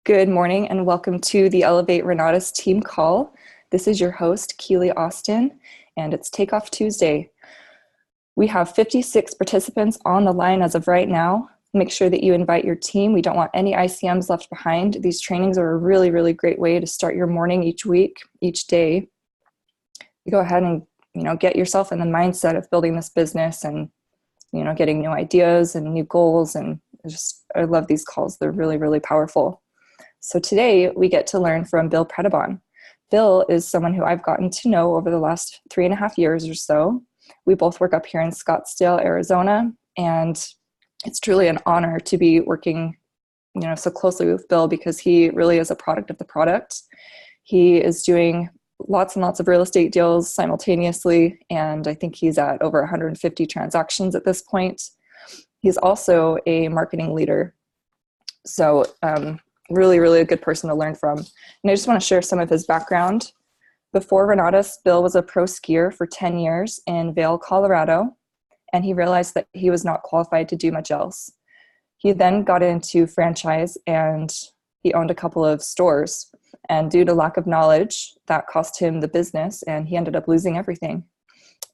Good morning and welcome to the Elevate Renatus team call. This is your host, Keely Austin, and it's Takeoff Tuesday. We have 56 participants on the line as of right now. Make sure that you invite your team. We don't want any ICMs left behind. These trainings are a really, really great way to start your morning each week, each day. You go ahead and get yourself in the mindset of building this business and getting new ideas and new goals. And I love these calls. They're really, really powerful. So today we get to learn from Bill Predebon. Bill is someone who I've gotten to know over the last 3.5 years or so. We both work up here in Scottsdale, Arizona, and it's truly an honor to be working, so closely with Bill because he really is a product of the product. He is doing lots and lots of real estate deals simultaneously, and I think he's at over 150 transactions at this point. He's also a marketing leader. So, really, really a good person to learn from. And I just want to share some of his background. Before Renatus, Bill was a pro skier for 10 years in Vail, Colorado, and he realized that he was not qualified to do much else. He then got into franchise and he owned a couple of stores. And due to lack of knowledge, that cost him the business and he ended up losing everything.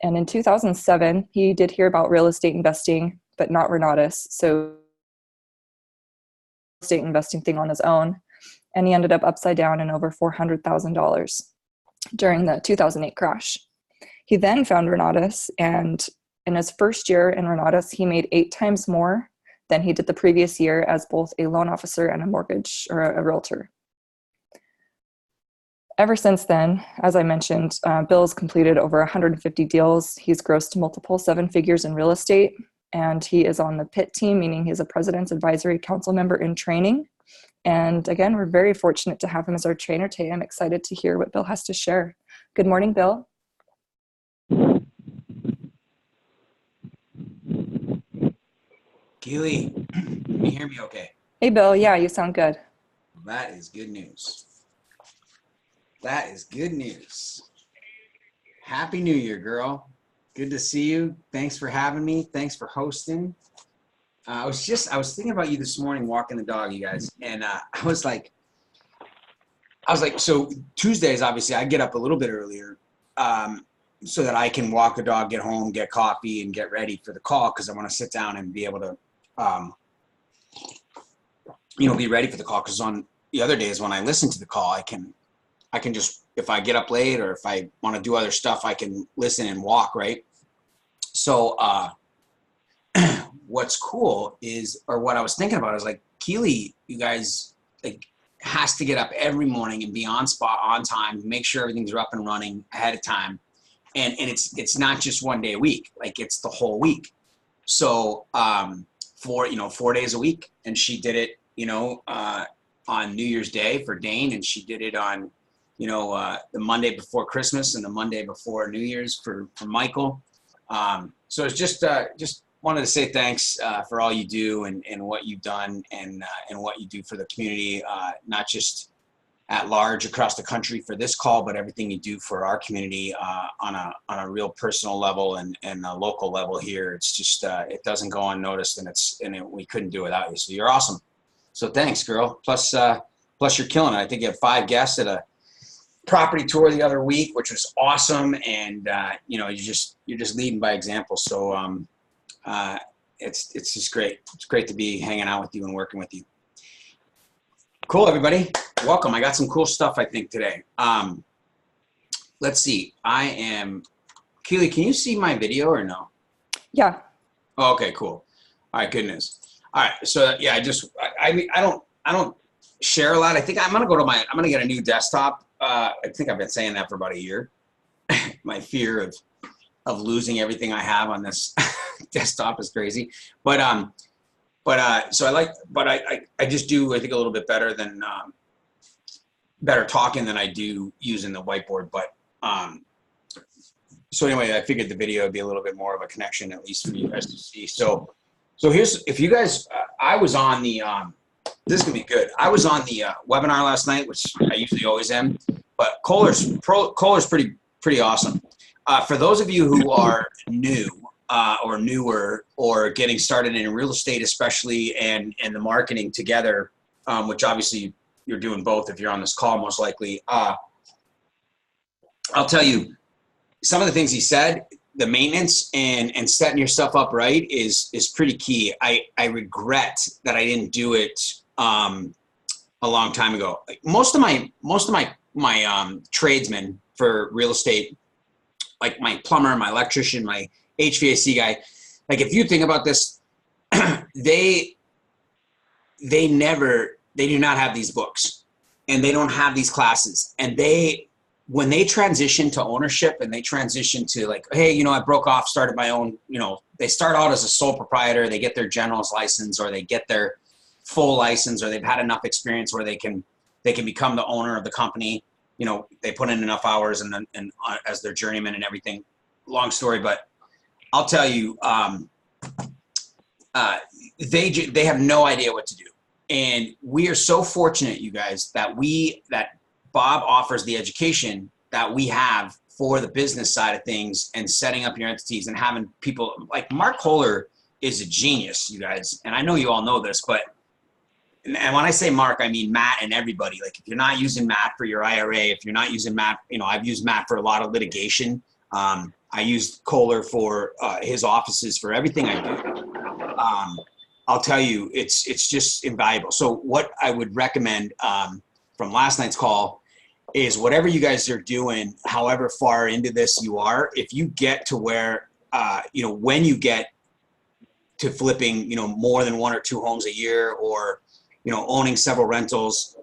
And in 2007, he did hear about real estate investing, but not Renatus. So estate investing thing on his own, and he ended up upside down in over $400,000 during the 2008 crash. He then found Renatus, and in his first year in Renatus, he made 8 times more than he did the previous year as both a loan officer and a mortgage or a realtor. Ever since then, as I mentioned, Bill's completed over 150 deals. He's grossed multiple 7 figures in real estate. And he is on the PIT team, meaning he's a President's Advisory Council member in training. And again, we're very fortunate to have him as our trainer today. I'm excited to hear what Bill has to share. Good morning, Bill. Keely, can you hear me okay? Hey, Bill. Yeah, you sound good. That is good news. That is good news. Happy New Year, girl. Good to see you. Thanks for having me. Thanks for hosting. I was thinking about you this morning walking the dog, you guys, and I was like, so Tuesdays, obviously, I get up a little bit earlier so that I can walk the dog, get home, get coffee, and get ready for the call because I want to sit down and be able to, be ready for the call. Because on the other days when I listen to the call, I can just, if I get up late or if I want to do other stuff, I can listen and walk, right? So what's cool is, or what I was thinking about is like, Keely, you guys, like, has to get up every morning and be on spot, on time, make sure everything's up and running ahead of time. And it's not just one day a week, like it's the whole week. So 4 days a week. And she did it, on New Year's Day for Dane, and she did it on the Monday before Christmas and the Monday before New Year's for Michael. So it's just wanted to say thanks for all you do and what you've done and what you do for the community, not just at large across the country for this call, but everything you do for our community on a real personal level and a local level here. It's just it doesn't go unnoticed, and we couldn't do it without you. So you're awesome. So thanks, girl. Plus you're killing it. I think you had 5 guests at a property tour the other week, which was awesome, and you're just leading by example. So it's just great. It's great to be hanging out with you and working with you. Cool, everybody. Welcome. I got some cool stuff, I think, today. Let's see. Keely, can you see my video or no? Yeah. Oh, okay, cool. All right, good news. All right, so yeah, I don't share a lot. I think I'm gonna get a new desktop. I think I've been saying that for about a year. My fear of losing everything I have on this desktop is crazy. So I just do, I think, a little bit better than better talking than I do using the whiteboard. But so anyway, I figured the video would be a little bit more of a connection, at least for you guys to see. So here's, if you guys, I was on the this is gonna be good. I was on the webinar last night, which I usually always am, but Kohler's pretty awesome. For those of you who are new or newer or getting started in real estate, especially, and the marketing together, which obviously you're doing both if you're on this call, most likely. I'll tell you some of the things he said. The maintenance and setting yourself up right is pretty key. I regret that I didn't do it a long time ago. Like most of my tradesmen for real estate, like my plumber, my electrician, my HVAC guy, like if you think about this, they do not have these books and they don't have these classes. And when they transition to ownership and they transition to like, hey, you know, I broke off, started my own, you know, they start out as a sole proprietor, they get their generalist license or they get their full license or they've had enough experience where they can become the owner of the company. You know, they put in enough hours and as their journeyman and everything. Long story, but I'll tell you, they have no idea what to do. And we are so fortunate, you guys, that Bob offers the education that we have for the business side of things and setting up your entities and having people like Mark Kohler is a genius, you guys. And I know you all know this, but and when I say Mark, I mean Matt and everybody. Like if you're not using Matt for your IRA, if you're not using Matt, you know, I've used Matt for a lot of litigation. I used Kohler for his offices for everything I do. I'll tell you, it's just invaluable. So what I would recommend from last night's call is whatever you guys are doing, however far into this you are, if you get to where, you know, when you get to flipping, you know, more than 1 or 2 homes a year or, you know, owning several rentals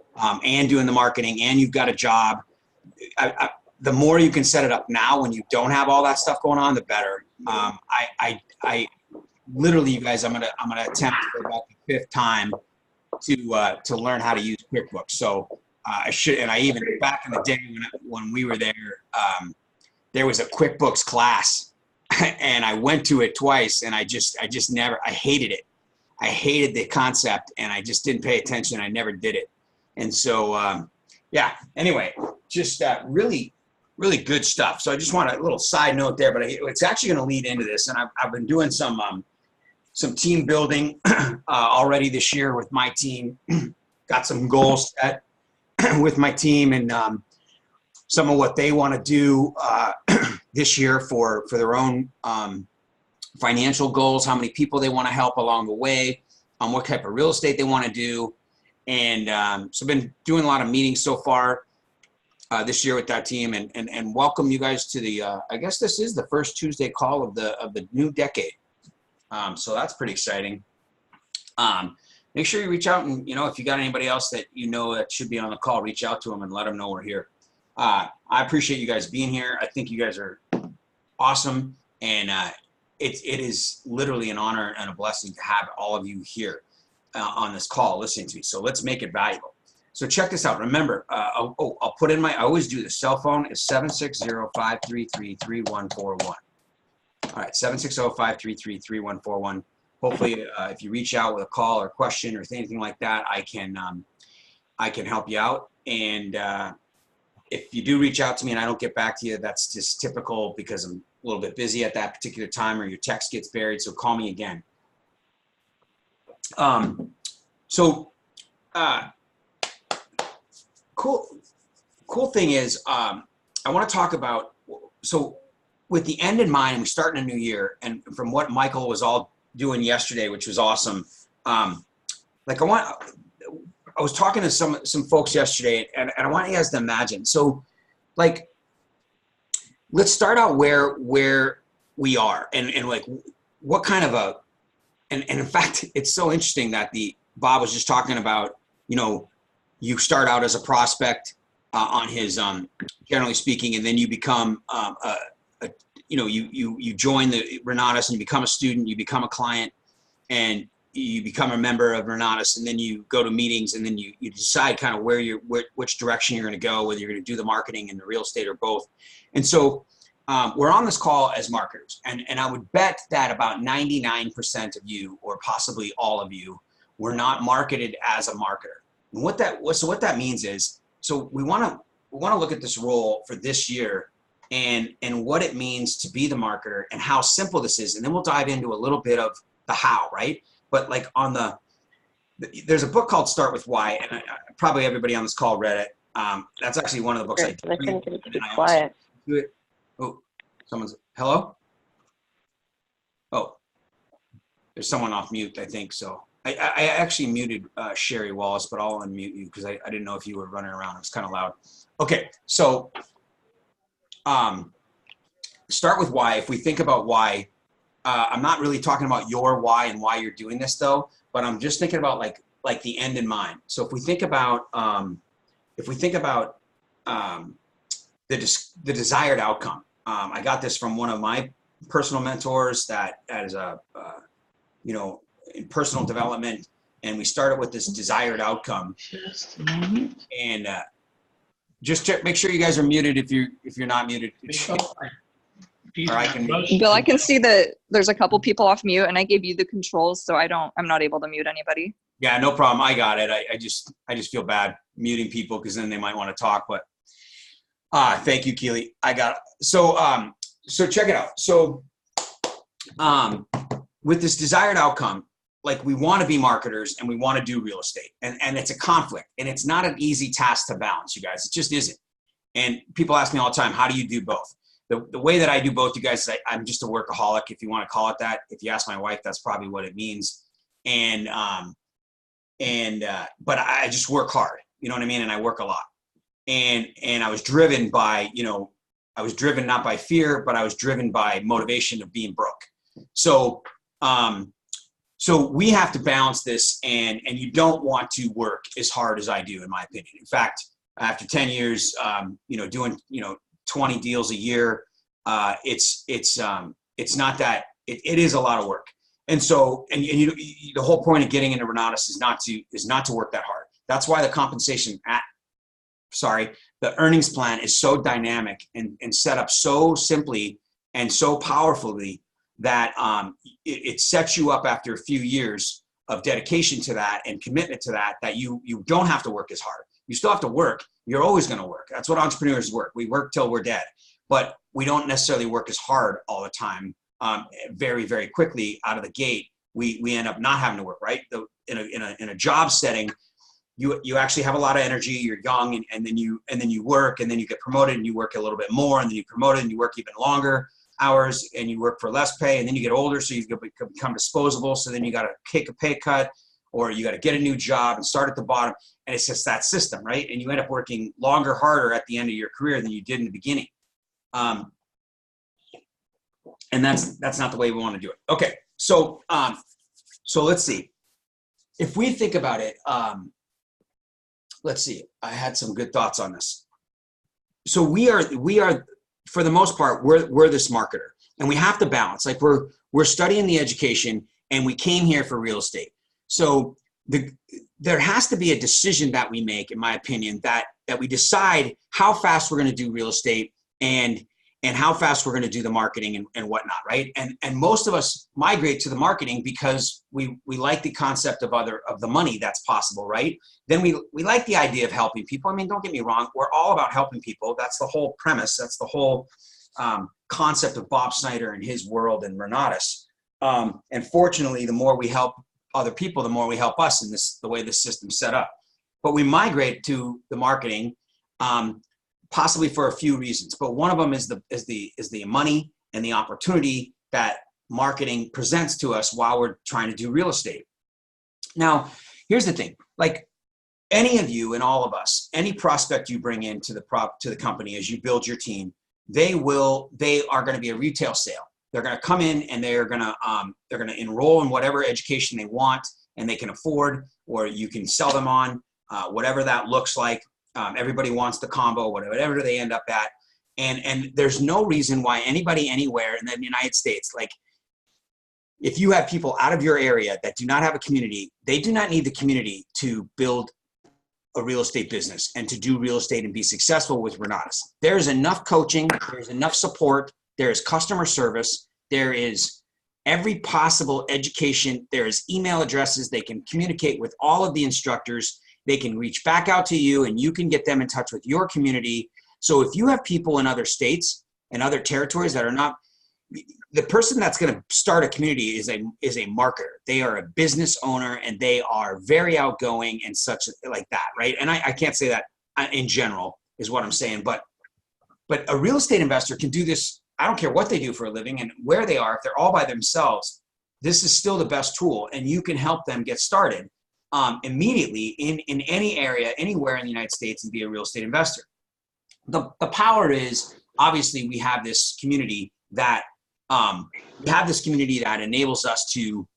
and doing the marketing and you've got a job, the more you can set it up now when you don't have all that stuff going on, the better. I literally, you guys, I'm gonna attempt for about the 5th time to learn how to use QuickBooks. So I should, and I even back in the day when we were there, there was a QuickBooks class, and I went to it twice, and I just never, I hated it. I hated the concept, and I just didn't pay attention. I never did it, and so yeah. Anyway, just really good stuff. So I just want a little side note there, but it's actually going to lead into this, and I've been doing some team building already this year with my team. Got some goals set with my team and some of what they want to do this year for their own financial goals, how many people they want to help along the way, what type of real estate they want to do. And so I've been doing a lot of meetings so far this year with that team and welcome you guys to the, I guess this is the first Tuesday call of the new decade. So that's pretty exciting. Make sure you reach out and, you know, if you got anybody else that you know that should be on the call, reach out to them and let them know we're here. I appreciate you guys being here. I think you guys are awesome. And it is literally an honor and a blessing to have all of you here on this call listening to me. So let's make it valuable. So check this out. Remember, I'll put in I always do the cell phone is 760-533-3141. All right, 760-533-3141. Hopefully, if you reach out with a call or question or anything like that, I can help you out. And if you do reach out to me and I don't get back to you, that's just typical because I'm a little bit busy at that particular time or your text gets buried. So call me again. Cool thing is I want to talk about, so with the end in mind, we start in a new year, and from what Michael was all doing yesterday, which was awesome. Like I was talking to some folks yesterday, and I want you guys to imagine. So, like, let's start out where we are, and like what kind of and in fact, it's so interesting that Bob was just talking about, you know, you start out as a prospect on his generally speaking, and then you become you join the Renatus and you become a student, you become a client, and you become a member of Renatus, and then you go to meetings, and then you decide kind of which direction you're going to go, whether you're going to do the marketing and the real estate or both. And so we're on this call as marketers, and I would bet that about 99% of you, or possibly all of you, were not marketed as a marketer. And what that means is, so we want to look at this role for this year and what it means to be the marketer and how simple this is. And then we'll dive into a little bit of the how, right? But like on the there's a book called Start With Why, and probably everybody on this call read it. That's actually one of the books I couldn't get it to be quiet. Oh, hello? Oh, there's someone off mute, I think. So I actually muted Sherry Wallace, but I'll unmute you because I didn't know if you were running around. It was kind of loud. Okay, so start with why. If we think about why, I'm not really talking about your why and why you're doing this though, but I'm just thinking about like the end in mind. So if we think about the desired outcome, I got this from one of my personal mentors that is a in personal development, and we started with this desired outcome. Just a moment. And just check, make sure you guys are muted if you're not muted. Or I can. Bill, I can see that there's a couple people off mute, and I gave you the controls, so I'm not able to mute anybody. Yeah, no problem. I got it. I just feel bad muting people because then they might want to talk. But thank you, Keely. I got it. So check it out. So with this desired outcome, like we want to be marketers and we want to do real estate, and it's a conflict, and it's not an easy task to balance, you guys. It just isn't. And people ask me all the time, how do you do both? The way that I do both, you guys, is I'm just a workaholic, if you want to call it that. If you ask my wife, that's probably what it means. But I just work hard, you know what I mean? And I work a lot. And I was driven by, I was driven not by fear, but I was driven by motivation of being broke. So we have to balance this, and you don't want to work as hard as I do, in my opinion. In fact, after 10 years, doing, 20 deals a year, it's not that, it is a lot of work. And so, the whole point of getting into Renatus is not to work that hard. That's why the the earnings plan is so dynamic and set up so simply and so powerfully that it sets you up after a few years of dedication to that and commitment to that you don't have to work as hard. You still have to work. You're always going to work. That's what entrepreneurs work. We work till we're dead, but we don't necessarily work as hard all the time. Very, very quickly out of the gate, we end up not having to work, right? In a job setting, you actually have a lot of energy. You're young, and then you work, and then you get promoted, and you work a little bit more, and then you promoted, and you work even longer hours, and you work for less pay, and then you get older, so you become disposable. So then you got to take a pay cut, or you got to get a new job and start at the bottom. And it's just that system, right? And you end up working longer, harder at the end of your career than you did in the beginning. And that's not the way we want to do it. Okay, so let's see. If we think about it, let's see. I had some good thoughts on this. So we are for the most part, we're this marketer, and we have to balance. Like we're studying the education, and we came here for real estate. So there has to be a decision that we make, in my opinion, that we decide how fast we're going to do real estate and how fast we're going to do the marketing and whatnot, right? And most of us migrate to the marketing because we like the concept of the money that's possible, right? Then we like the idea of helping people. I mean, don't get me wrong. We're all about helping people. That's the whole premise. That's the whole concept of Bob Snyder and his world and Renatus. And fortunately, the more we help other people, the more we help us in the way this system's set up. But we migrate to the marketing, possibly for a few reasons. But one of them is the money and the opportunity that marketing presents to us while we're trying to do real estate. Now, here's the thing: like any of you and all of us, any prospect you bring into the company as you build your team, they are going to be a retail sale. They're going to come in and they're going to enroll in whatever education they want and they can afford, or you can sell them on whatever that looks like. Everybody wants the combo, whatever they end up at. And there's no reason why anybody anywhere in the United States, like if you have people out of your area that do not have a community, they do not need the community to build a real estate business and to do real estate and be successful with Renatus. There's enough coaching, there's enough support, there is customer service, there is every possible education, there is email addresses, they can communicate with all of the instructors, they can reach back out to you and you can get them in touch with your community. So if you have people in other states and other territories that are not, the person that's going to start a community is a marketer. They are a business owner, and they are very outgoing and such like that, right? And I can't say that in general is what I'm saying, but a real estate investor can do this. I don't care what they do for a living and where they are. If they're all by themselves, this is still the best tool, and you can help them get started immediately in any area, anywhere in the United States, and be a real estate investor. The power is, obviously, we have this community that enables us to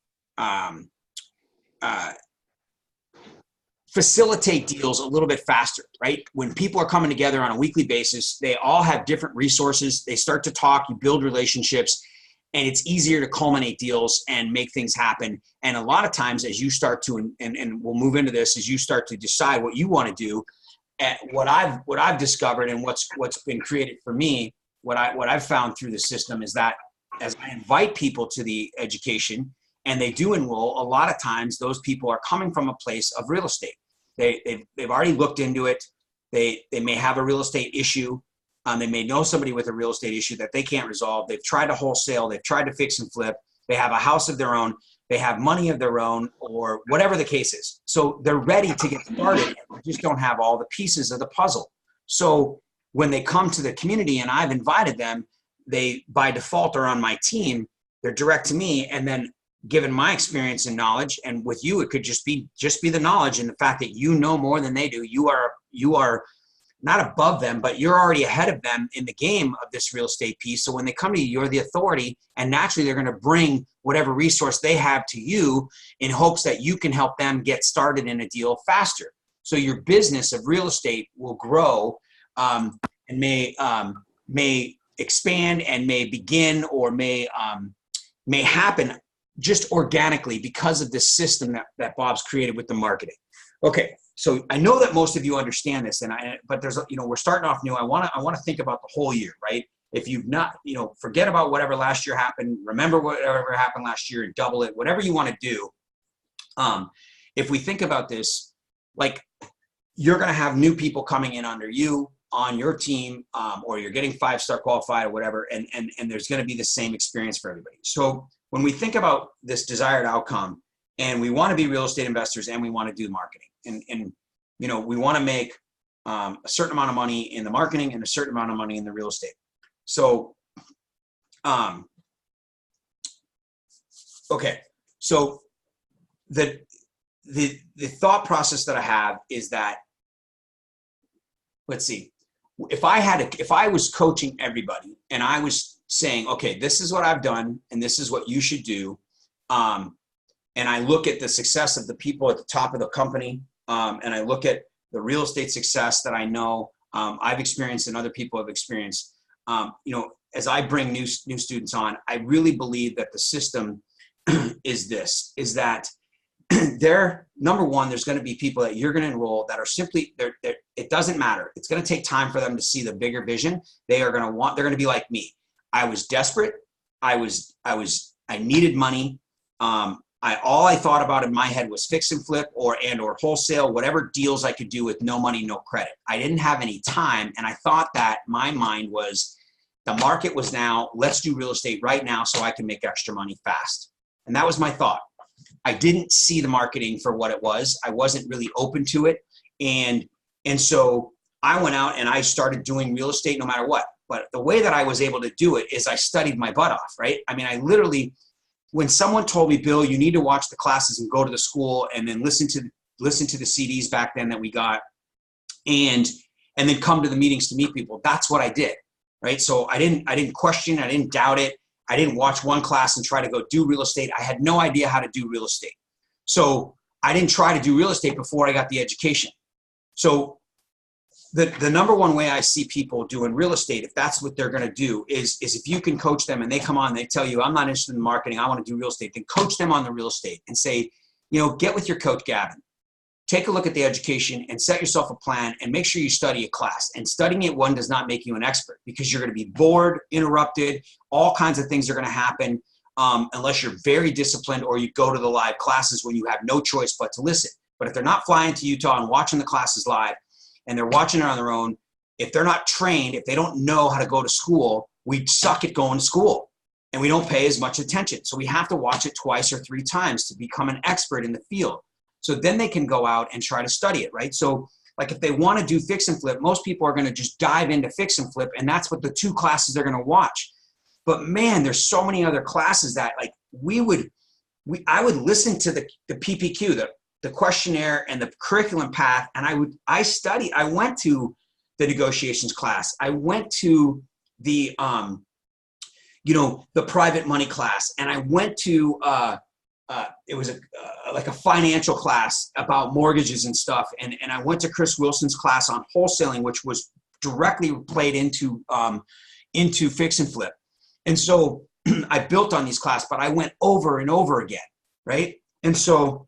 facilitate deals a little bit faster, right? When people are coming together on a weekly basis, they all have different resources. They start to talk, you build relationships, and it's easier to culminate deals and make things happen. And a lot of times, as you start to, and we'll move into this, as you start to decide what you want to do, what I've discovered and what's been created for me, what I've found through the system is that as I invite people to the education and they do enroll, a lot of times those people are coming from a place of real estate. They've already looked into it. They may have a real estate issue. They may know somebody with a real estate issue that they can't resolve. They've tried to wholesale. They've tried to fix and flip. They have a house of their own. They have money of their own, or whatever the case is. So they're ready to get started. They just don't have all the pieces of the puzzle. So when they come to the community and I've invited them, they by default are on my team. They're direct to me, and then given my experience and knowledge, and with you, it could just be the knowledge and the fact that you know more than they do. You are not above them, but you're already ahead of them in the game of this real estate piece. So when they come to you, you're the authority, and naturally they're going to bring whatever resource they have to you in hopes that you can help them get started in a deal faster. So your business of real estate will grow and may expand and may begin or may happen just organically because of this system that Bob's created with the marketing. Okay, so I know that most of you understand this, but there's, we're starting off new. I want to think about the whole year, right? If you've not, forget about whatever last year happened. Remember whatever happened last year and double it. Whatever you want to do. If we think about this, like you're going to have new people coming in under you on your team, or you're getting 5-star qualified or whatever, and there's going to be the same experience for everybody. So when we think about this desired outcome, and we want to be real estate investors, and we want to do marketing, and we want to make a certain amount of money in the marketing and a certain amount of money in the real estate. So, okay, so the thought process that I have is that, let's see, if I was coaching everybody and I was saying, okay, this is what I've done and this is what you should do, and I look at the success of the people at the top of the company, and I look at the real estate success that I know I've experienced and other people have experienced, as I bring new students on, I really believe that the system is that number one, there's going to be people that you're going to enroll that are simply, it doesn't matter. It's going to take time for them to see the bigger vision. They're going to be like me. I was desperate. I needed money. All I thought about in my head was fix and flip or wholesale, whatever deals I could do with no money, no credit. I didn't have any time. And I thought that my mind was, the market was now, let's do real estate right now so I can make extra money fast. And that was my thought. I didn't see the marketing for what it was. I wasn't really open to it. And so I went out and I started doing real estate no matter what. But the way that I was able to do it is I studied my butt off, right? I mean, I literally, when someone told me, Bill, you need to watch the classes and go to the school and then listen to the CDs back then that we got, and then come to the meetings to meet people, that's what I did, right? So I didn't question, I didn't doubt it. I didn't watch one class and try to go do real estate. I had no idea how to do real estate. So I didn't try to do real estate before I got the education. So the number one way I see people doing real estate, if that's what they're going to do, is if you can coach them and they come on, they tell you, I'm not interested in marketing, I want to do real estate, then coach them on the real estate and say, get with your coach, Gavin. Take a look at the education and set yourself a plan and make sure you study a class. And studying it, one, does not make you an expert, because you're going to be bored, interrupted, all kinds of things are going to happen unless you're very disciplined or you go to the live classes when you have no choice but to listen. But if they're not flying to Utah and watching the classes live and they're watching it on their own, if they're not trained, if they don't know how to go to school, we suck at going to school. and we don't pay as much attention. So we have to watch it twice or 3 times to become an expert in the field. So then they can go out and try to study it, right? So like if they want to do fix and flip, most people are going to just dive into fix and flip, and that's what the 2 classes they're going to watch. But man, there's so many other classes that like I would listen to the PPQ, the questionnaire and the curriculum path, and I went to the negotiations class. I went to the the private money class, and I went to it was like a financial class about mortgages and stuff, and I went to Chris Wilson's class on wholesaling, which was directly played into fix and flip. And so I built on these classes, but I went over and over again, right? And so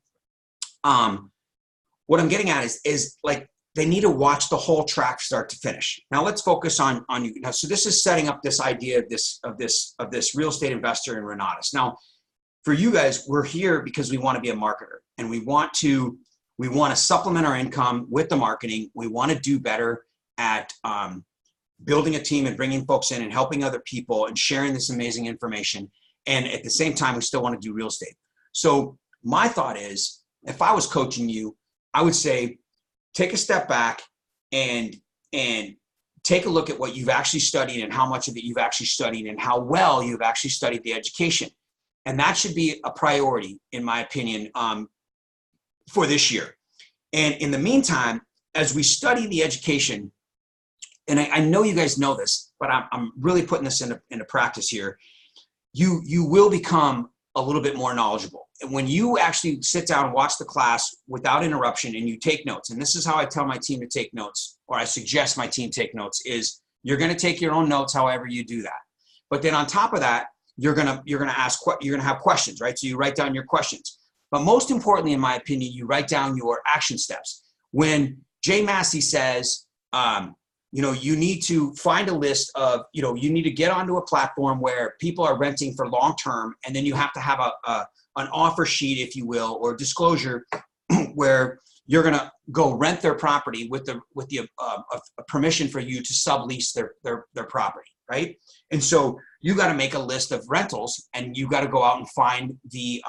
what I'm getting at is like they need to watch the whole track start to finish. Now let's focus on you. Now, so this is setting up this idea of this real estate investor in Renatus. Now, for you guys, we're here because we want to be a marketer, and we want to supplement our income with the marketing. We want to do better at building a team and bringing folks in and helping other people and sharing this amazing information. And at the same time, we still want to do real estate. So my thought is, if I was coaching you, I would say, take a step back and take a look at what you've actually studied and how much of it you've actually studied and how well you've actually studied the education. And that should be a priority, in my opinion, for this year. And in the meantime, as we study the education, and I know you guys know this, but I'm really putting this into practice here, you will become a little bit more knowledgeable. And when you actually sit down and watch the class without interruption and you take notes, and this is how I tell my team to take notes, or I suggest my team take notes, is you're going to take your own notes however you do that. But then on top of that, you're going to have questions, right? So you write down your questions. But most importantly, in my opinion, you write down your action steps. When Jay Massey says, you need to find a list of, you need to get onto a platform where people are renting for long-term, and then you have to have an offer sheet, if you will, or disclosure where you're going to go rent their property with the permission for you to sublease their property, right? And so you got to make a list of rentals, and you got to go out and find the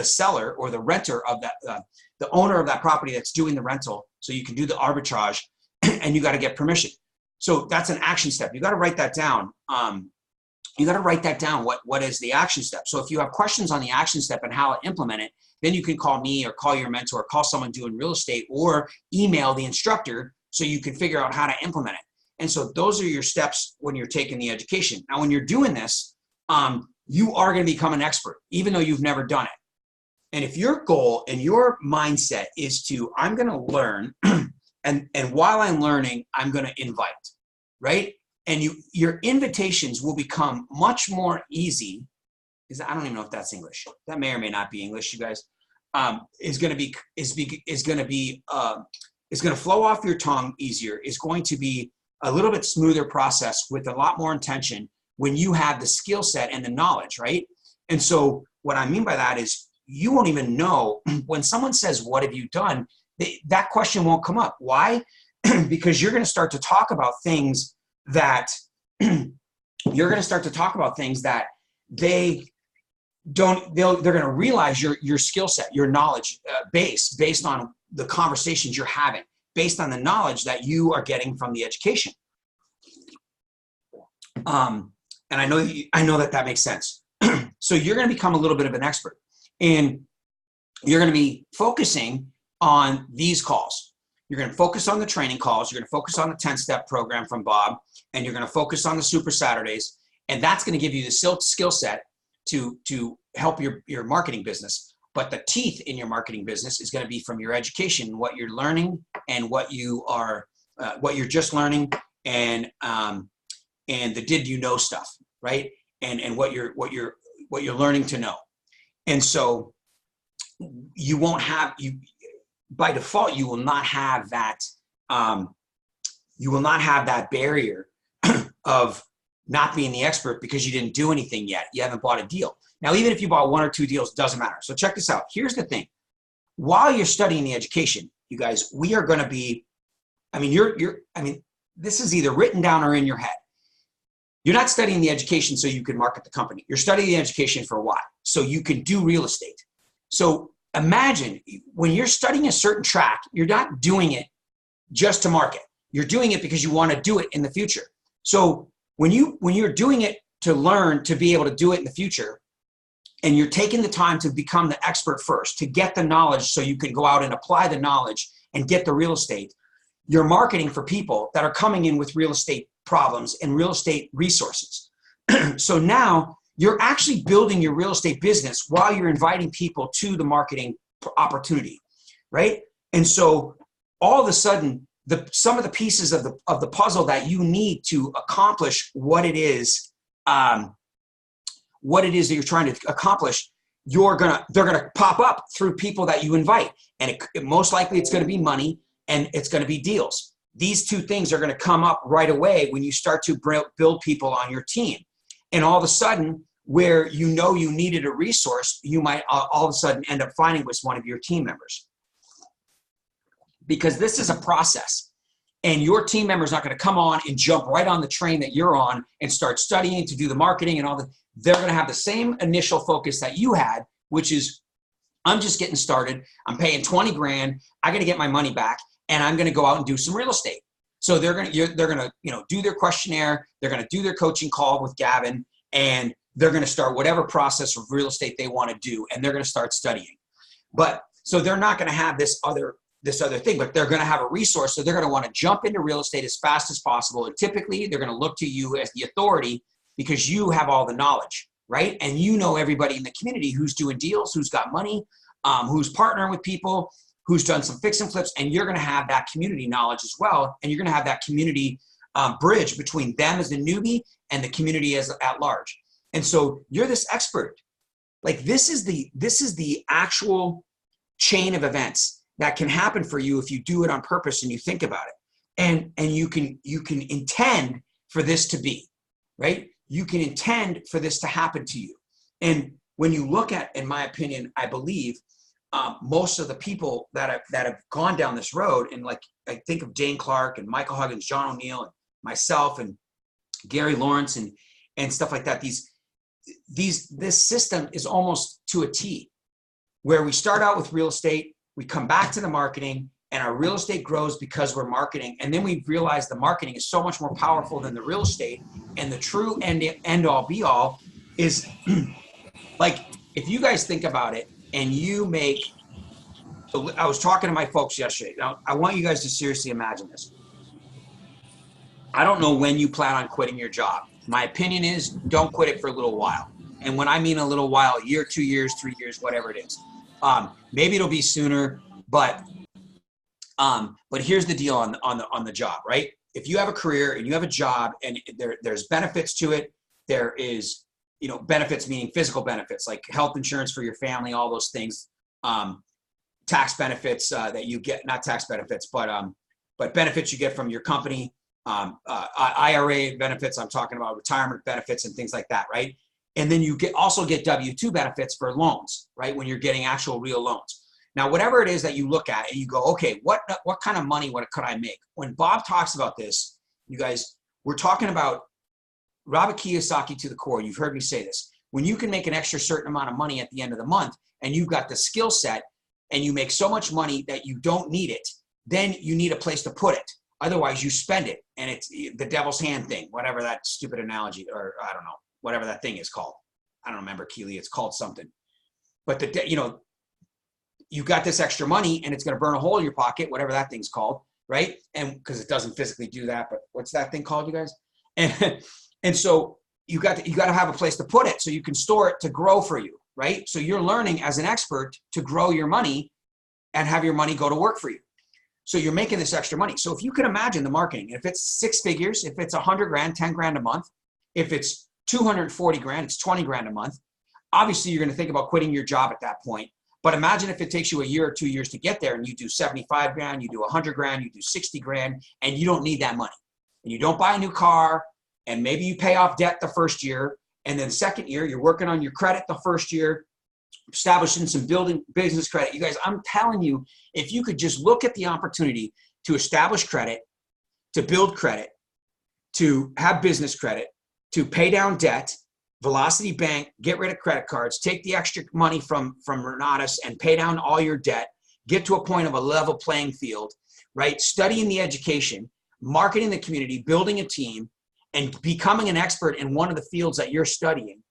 seller or the renter of that, the owner of that property that's doing the rental, so you can do the arbitrage, and you got to get permission. So that's an action step. You got to write that down. You got to write that down. What is the action step? So if you have questions on the action step and how to implement it, then you can call me or call your mentor, or call someone doing real estate, or email the instructor so you can figure out how to implement it. And so those are your steps when you're taking the education. Now, when you're doing this, you are going to become an expert, even though you've never done it. And if your goal and your mindset is to, I'm going to learn, and while I'm learning, I'm going to invite, right? And your invitations will become much more easy. I don't even know if that's English. That may or may not be English, you guys. Is going to flow off your tongue easier. Is going to be a little bit smoother process with a lot more intention when you have the skill set and the knowledge, right? And so what I mean by that is you won't even know when someone says, "What have you done?" That question won't come up. Why? Because you're going to start to talk about things that they don't. They're going to realize your skill set, your knowledge base, based on the conversations you're having, based on the knowledge that you are getting from the education. And I know that makes sense. So you're going to become a little bit of an expert, and you're going to be focusing on these calls. You're going to focus on the training calls. You're going to focus on the 10-step program from Bob, and you're going to focus on the Super Saturdays. And that's going to give you the skill set to help your marketing business. But the teeth in your marketing business is going to be from your education, what you're learning, and what you're just learning, and the did you know stuff, right? And what you're learning to know. And so you won't have by default, you will not have that barrier of not being the expert because you didn't do anything yet. You haven't bought a deal. Now, even if you bought 1 or 2 deals, doesn't matter. So check this out. Here's the thing. While you're studying the education, you guys, we are going to be, this is either written down or in your head. You're not studying the education so you can market the company. You're studying the education for why? So you can do real estate. So imagine when you're studying a certain track, you're not doing it just to market. You're doing it because you want to do it in the future. So when you're doing it to learn to be able to do it in the future, and you're taking the time to become the expert first, to get the knowledge so you can go out and apply the knowledge and get the real estate, you're marketing for people that are coming in with real estate problems and real estate resources. So now you're actually building your real estate business while you're inviting people to the marketing opportunity, right? And so all of a sudden, some of the pieces of the puzzle that you need to accomplish what it is that you're trying to accomplish, they're gonna pop up through people that you invite, and most likely it's going to be money and it's going to be deals. These two things are going to come up right away when you start to build people on your team, and all of a sudden, where you needed a resource, you might all of a sudden end up finding with one of your team members, because this is a process. And your team member is not going to come on and jump right on the train that you're on and start studying to do the marketing and all that. They're going to have the same initial focus that you had, which is, I'm just getting started. I'm paying 20 grand. I got to get my money back, and I'm going to go out and do some real estate. So they're going to do their questionnaire. They're going to do their coaching call with Gavin, and they're going to start whatever process of real estate they want to do, and they're going to start studying. But so they're not going to have this other thing, but they're going to have a resource. So they're going to want to jump into real estate as fast as possible. And typically they're going to look to you as the authority because you have all the knowledge, right? And you know everybody in the community who's doing deals, who's got money, who's partnering with people, who's done some fix and flips. And you're going to have that community knowledge as well. And you're going to have that community bridge between them as the newbie and the community as at large. And so you're this expert. Like this is the actual chain of events that can happen for you if you do it on purpose and you think about it. And you can intend for this to be, right? You can intend for this to happen to you. And when you look at, in my opinion, I believe most of the people that have gone down this road, and like I think of Dane Clark and Michael Huggins, John O'Neill, and myself and Gary Lawrence and stuff like that. This system is almost to a T, where we start out with real estate, we come back to the marketing, and our real estate grows because we're marketing. And then we realize the marketing is so much more powerful than the real estate. And the true end all be all is like, if you guys think about it and you make, I was talking to my folks yesterday. Now, I want you guys to seriously imagine this. I don't know when you plan on quitting your job. My opinion is don't quit it for a little while. And when I mean a little while, a year, 2 years, 3 years, whatever it is. Maybe it'll be sooner, but here's the deal on the job, right? If you have a career and you have a job and there's benefits to it, there is, benefits meaning physical benefits like health insurance for your family, all those things, tax benefits that you get, not tax benefits, but benefits you get from your company, IRA benefits. I'm talking about retirement benefits and things like that, right? And then you also get W-2 benefits for loans, right? When you're getting actual real loans. Now, whatever it is that you look at and you go, okay, what kind of money, what could I make? When Bob talks about this, you guys, we're talking about Robert Kiyosaki to the core. You've heard me say this. When you can make an extra certain amount of money at the end of the month and you've got the skill set and you make so much money that you don't need it, then you need a place to put it. Otherwise, you spend it. And it's the devil's hand thing, whatever that stupid analogy, or I don't know, whatever that thing is called. I don't remember, Keely. It's called something. But you got this extra money and it's going to burn a hole in your pocket, whatever that thing's called, right? And because it doesn't physically do that, but what's that thing called, you guys? And so you got to have a place to put it so you can store it to grow for you, right? So you're learning as an expert to grow your money and have your money go to work for you. So you're making this extra money. So if you can imagine the marketing, if it's 6 figures, if it's 100 grand, 10 grand a month, if it's 240 grand, it's 20 grand a month. Obviously, you're going to think about quitting your job at that point. But imagine if it takes you a year or 2 years to get there and you do 75 grand, you do 100 grand, you do 60 grand, and you don't need that money. And you don't buy a new car, and maybe you pay off debt the first year. And then second year, you're working on your credit the first year, establishing some building business credit. You guys, I'm telling you, if you could just look at the opportunity to establish credit, to build credit, to have business credit, to pay down debt, Velocity Bank, get rid of credit cards, take the extra money from Renatus and pay down all your debt, get to a point of a level playing field, right? Studying the education, marketing the community, building a team, and becoming an expert in one of the fields that you're studying.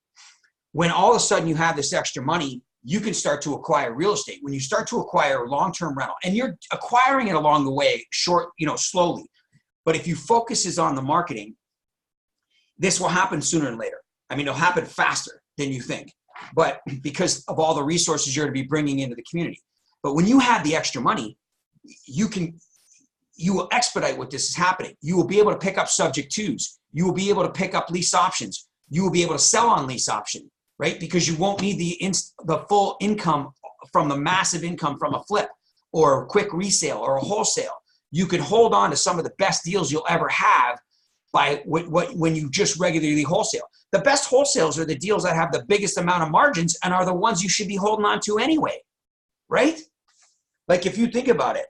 When all of a sudden you have this extra money, you can start to acquire real estate. When you start to acquire long-term rental, and you're acquiring it along the way, slowly. But if you focus on the marketing, this will happen sooner than later. I mean, it'll happen faster than you think, but because of all the resources you're going to be bringing into the community. But when you have the extra money, you will expedite what this is happening. You will be able to pick up subject twos. You will be able to pick up lease options. You will be able to sell on lease option, right? Because you won't need the full income from the massive income from a flip or a quick resale or a wholesale. You can hold on to some of the best deals you'll ever have by when you just regularly wholesale. The best wholesales are the deals that have the biggest amount of margins and are the ones you should be holding on to anyway, right? Like if you think about it,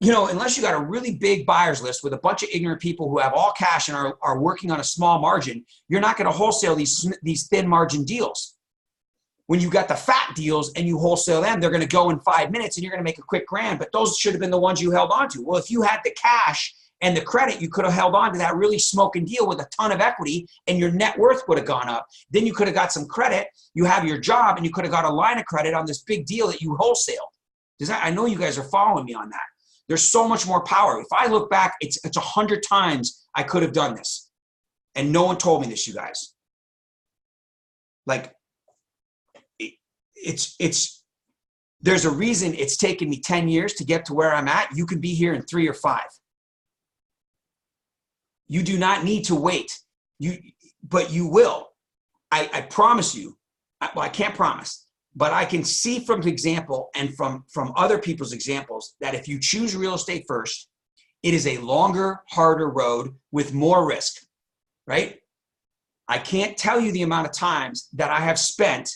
unless you got a really big buyers list with a bunch of ignorant people who have all cash and are working on a small margin, you're not going to wholesale these thin margin deals. When you got the fat deals and you wholesale them, they're going to go in 5 minutes and you're going to make a quick grand, but those should have been the ones you held on to. Well, if you had the cash and the credit, you could have held on to that really smoking deal with a ton of equity and your net worth would have gone up. Then you could have got some credit. You have your job and you could have got a line of credit on this big deal that you wholesale. I know you guys are following me on that. There's so much more power. If I look back, it's 100 times I could have done this. And no one told me this, you guys. Like, there's a reason it's taken me 10 years to get to where I'm at. You can be here in 3 or 5. You do not need to wait. But you will. I promise you. Well, I can't promise. But I can see from example and from other people's examples that if you choose real estate first, it is a longer, harder road with more risk, right? I can't tell you the amount of times that I have spent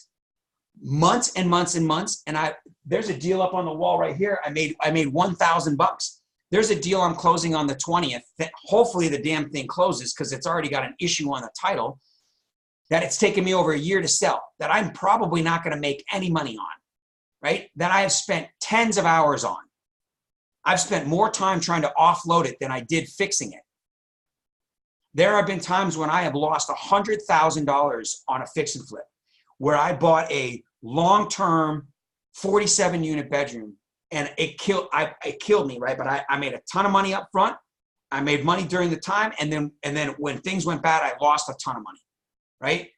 months and months and months. And there's a deal up on the wall right here. I made $1,000. There's a deal I'm closing on the 20th that hopefully the damn thing closes because it's already got an issue on the title. That it's taken me over a year to sell, that I'm probably not going to make any money on, right? That I have spent tens of hours on. I've spent more time trying to offload it than I did fixing it. There have been times when I have lost $100,000 on a fix and flip, where I bought a long-term 47-unit bedroom, and it killed me, right? But I made a ton of money up front. I made money during the time, and then when things went bad, I lost a ton of money. Right?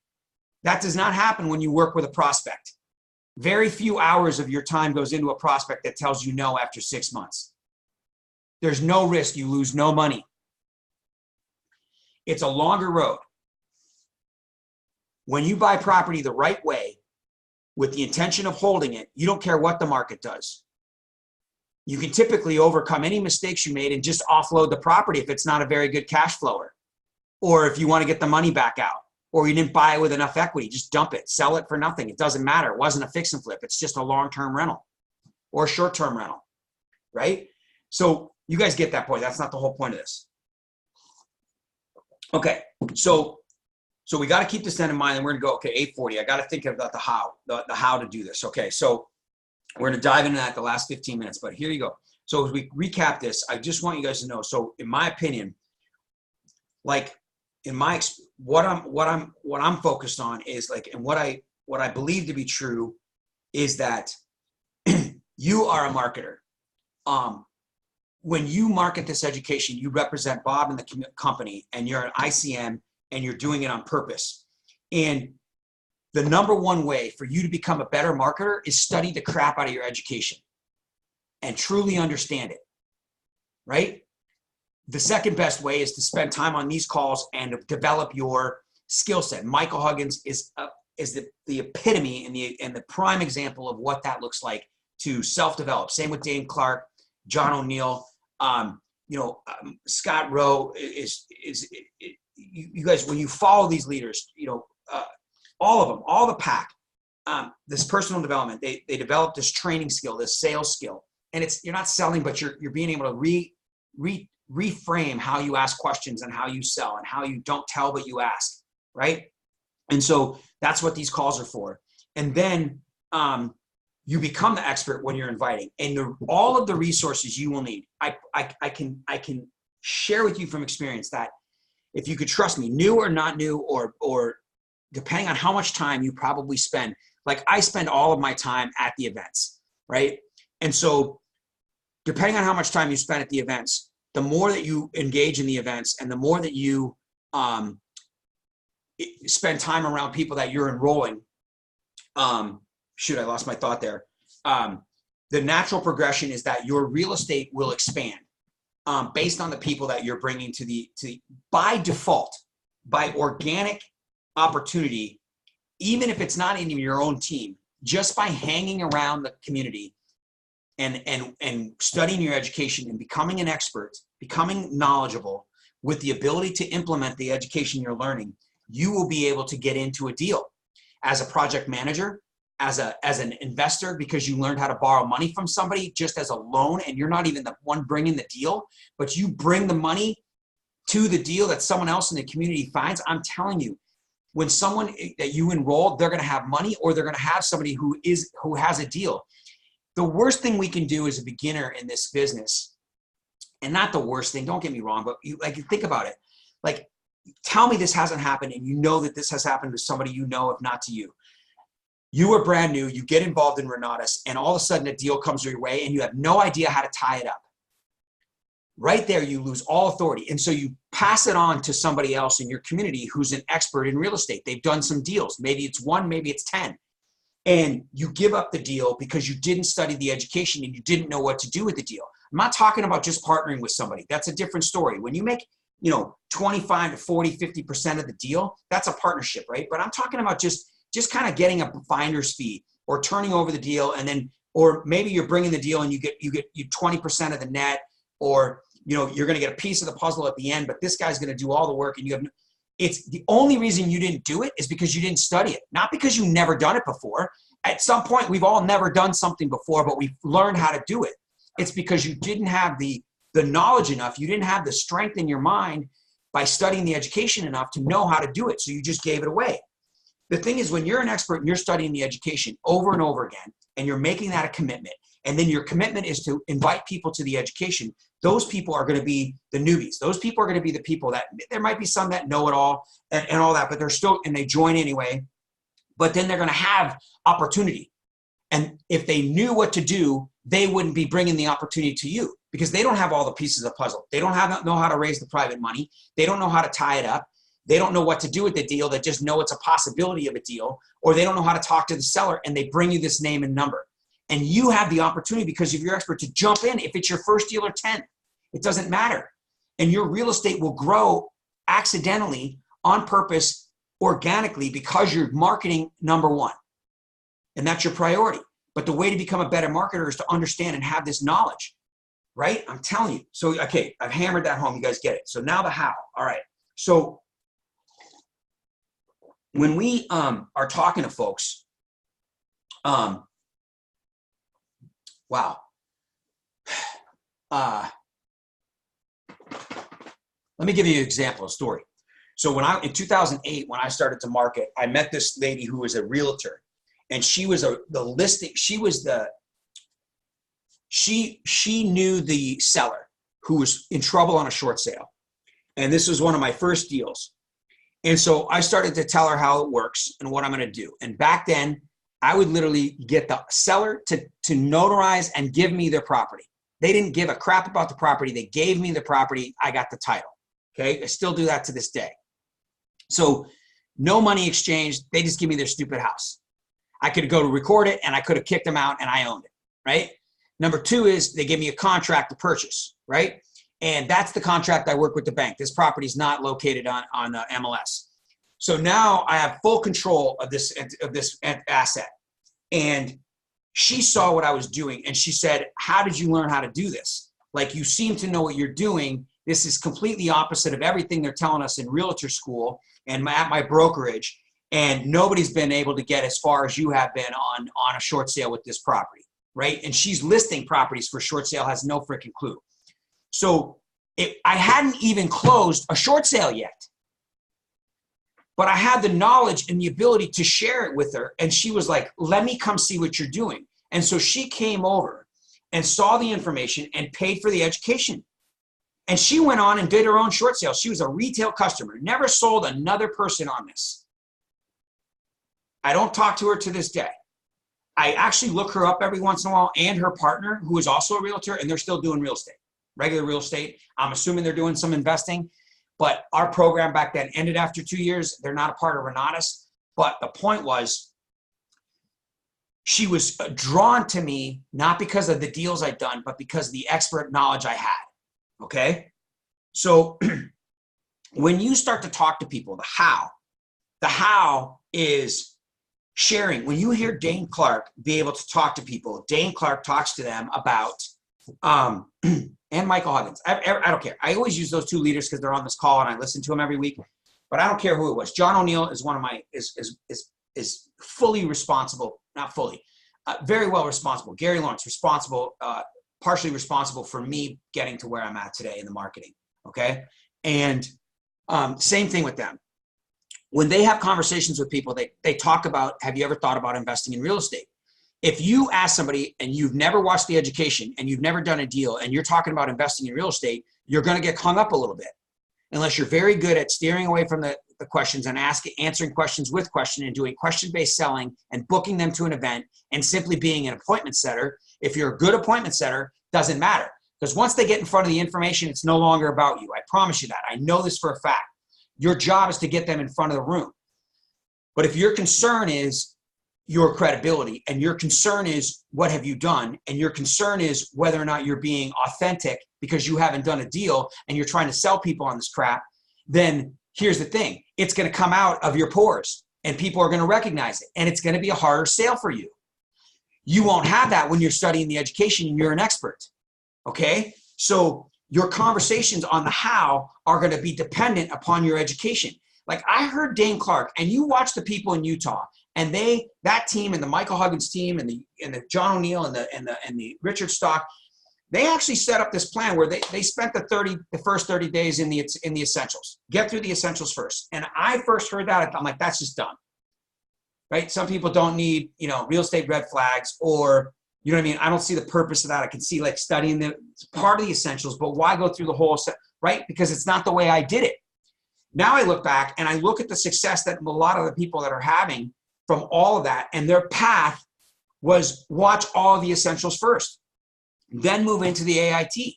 That does not happen when you work with a prospect. Very few hours of your time goes into a prospect that tells you no after 6 months. There's no risk. You lose no money. It's a longer road. When you buy property the right way with the intention of holding it, you don't care what the market does. You can typically overcome any mistakes you made and just offload the property if it's not a very good cash flower, or if you want to get the money back out. Or you didn't buy it with enough equity, just dump it, sell it for nothing. It doesn't matter. It wasn't a fix and flip. It's just a long-term rental or a short-term rental, right? So you guys get that point. That's not the whole point of this. Okay, so we got to keep this in mind, and we're going to go, okay, 8:40. I got to think about the how to do this. Okay, so we're going to dive into that the last 15 minutes, but here you go. So as we recap this, I just want you guys to know, so in my opinion, like, what I'm focused on is like, and what I believe to be true is that you are a marketer. When you market this education, you represent Bob and the company, and you're an ICM, and you're doing it on purpose. And the number one way for you to become a better marketer is study the crap out of your education and truly understand it, right? The second best way is to spend time on these calls and develop your skill set. Michael Huggins is the epitome and the prime example of what that looks like to self-develop. Same with Dane Clark, John O'Neill, Scott Rowe you guys, when you follow these leaders, all of them, all the pack, this personal development, they develop this training skill, this sales skill, and you're not selling, but you're being able to reframe how you ask questions and how you sell and how you don't tell, but you ask, right? And so that's what these calls are for. And then you become the expert when you're inviting, and all of the resources you will need. I can share with you from experience that if you could trust me, new or not new, or depending on how much time you probably spend, like I spend all of my time at the events, right? And so depending on how much time you spend at the events, the more that you engage in the events and the more that you spend time around people that you're enrolling, I lost my thought there. The natural progression is that your real estate will expand based on the people that you're bringing by default, by organic opportunity, even if it's not in your own team, just by hanging around the community and studying your education and becoming an expert, becoming knowledgeable with the ability to implement the education you're learning, you will be able to get into a deal as a project manager, as an investor, because you learned how to borrow money from somebody just as a loan, and you're not even the one bringing the deal, but you bring the money to the deal that someone else in the community finds. I'm telling you, when someone that you enroll, they're going to have money, or they're going to have somebody who has a deal. The worst thing we can do as a beginner in this business, and not the worst thing, don't get me wrong, but you think about it. Like, tell me this hasn't happened, and you know that this has happened to somebody you know, if not to you. You are brand new, you get involved in Renatus, and all of a sudden a deal comes your way and you have no idea how to tie it up. Right there, you lose all authority. And so you pass it on to somebody else in your community who's an expert in real estate. They've done some deals. Maybe it's 1, maybe it's 10. And you give up the deal because you didn't study the education and you didn't know what to do with the deal. I'm not talking about just partnering with somebody. That's a different story. When you make 25 to 40, 50% of the deal, that's a partnership, right? But I'm talking about just kind of getting a finder's fee, or turning over the deal, and then, or maybe you're bringing the deal and you get 20% of the net, or you're going to get a piece of the puzzle at the end, but this guy's going to do all the work, and it's the only reason you didn't do it is because you didn't study it, not because you've never done it before. At some point, we've all never done something before, but we've learned how to do it. It's because you didn't have the knowledge enough, you didn't have the strength in your mind by studying the education enough to know how to do it, so you just gave it away. The thing is, when you're an expert and you're studying the education over and over again, and you're making that a commitment, and then your commitment is to invite people to the education, those people are going to be the newbies. Those people are going to be the people that, there might be some that know it all and all that, but they're still, and they join anyway, but then they're going to have opportunity. And if they knew what to do, they wouldn't be bringing the opportunity to you, because they don't have all the pieces of the puzzle. They don't know how to raise the private money. They don't know how to tie it up. They don't know what to do with the deal. They just know it's a possibility of a deal, or they don't know how to talk to the seller, and they bring you this name and number. And you have the opportunity, because of your expert, to jump in. If it's your first deal or 10, it doesn't matter. And your real estate will grow accidentally, on purpose, organically, because you're marketing number one. And that's your priority. But the way to become a better marketer is to understand and have this knowledge, right? I'm telling you. So, okay, I've hammered that home. You guys get it. So now the how. All right. So when we are talking to folks, wow. Let me give you an example, a story. So in 2008, when I started to market, I met this lady who was a realtor, and she was she knew the seller who was in trouble on a short sale. And this was one of my first deals. And so I started to tell her how it works and what I'm going to do. And back then, I would literally get the seller to notarize and give me their property. They didn't give a crap about the property. They gave me the property. I got the title. Okay. I still do that to this day. So no money exchanged. They just give me their stupid house. I could go to record it, and I could have kicked them out, and I owned it. Right. Number two is they give me a contract to purchase. Right. And that's the contract I work with the bank. This property is not located on MLS. So now I have full control of this asset. And she saw what I was doing, and she said, how did you learn how to do this? Like, you seem to know what you're doing. This is completely opposite of everything they're telling us in realtor school and at my brokerage. And nobody's been able to get as far as you have been on a short sale with this property, right? And she's listing properties for short sale, has no freaking clue. So I hadn't even closed a short sale yet. but I had the knowledge and the ability to share it with her. And she was like, let me come see what you're doing. And so she came over and saw the information and paid for the education. And she went on and did her own short sale. She was a retail customer, never sold another person on this. I don't talk to her to this day. I actually look her up every once in a while, and her partner, who is also a realtor, and they're still doing real estate, regular real estate. I'm assuming they're doing some investing, but our program back then ended after 2 years. They're not a part of Renatus. But the point was, she was drawn to me, not because of the deals I'd done, but because of the expert knowledge I had. Okay. So when you start to talk to people, the how is sharing. When you hear Dane Clark be able to talk to people, Dane Clark talks to them about, and Michael Huggins. I don't care. I always use those two leaders because they're on this call and I listen to them every week, but I don't care who it was. John O'Neill is one of my, is fully responsible, not fully, very well responsible. Gary Lawrence, responsible, partially responsible for me getting to where I'm at today in the marketing. Okay. And same thing with them. When they have conversations with people, they talk about, have you ever thought about investing in real estate? If you ask somebody and you've never watched the education and you've never done a deal and you're talking about investing in real estate, you're going to get hung up a little bit. Unless you're very good at steering away from the questions and answering questions with question and doing question-based selling and booking them to an event and simply being an appointment setter. If you're a good appointment setter, doesn't matter. Because once they get in front of the information, it's no longer about you. I promise you that. I know this for a fact. Your job is to get them in front of the room. But if your concern is your credibility and your concern is what have you done and your concern is whether or not you're being authentic because you haven't done a deal and you're trying to sell people on this crap, then here's the thing. It's going to come out of your pores and people are going to recognize it and it's going to be a harder sale for you. You won't have that when you're studying the education and you're an expert. Okay? So your conversations on the how are going to be dependent upon your education. Like I heard Dane Clark, and you watch the people in Utah, and that team and the Michael Huggins team and the John O'Neill and the Richard Stock, they actually set up this plan where they spent the first 30 days in the essentials. Get through the essentials first. And I first heard that, I'm like, that's just dumb. Right? Some people don't need, real estate red flags or, you know what I mean? I don't see the purpose of that. I can see like studying it's part of the essentials, but why go through the whole set, right? Because it's not the way I did it. Now I look back and I look at the success that a lot of the people that are having from all of that, and their path was watch all of the essentials first, then move into the AIT,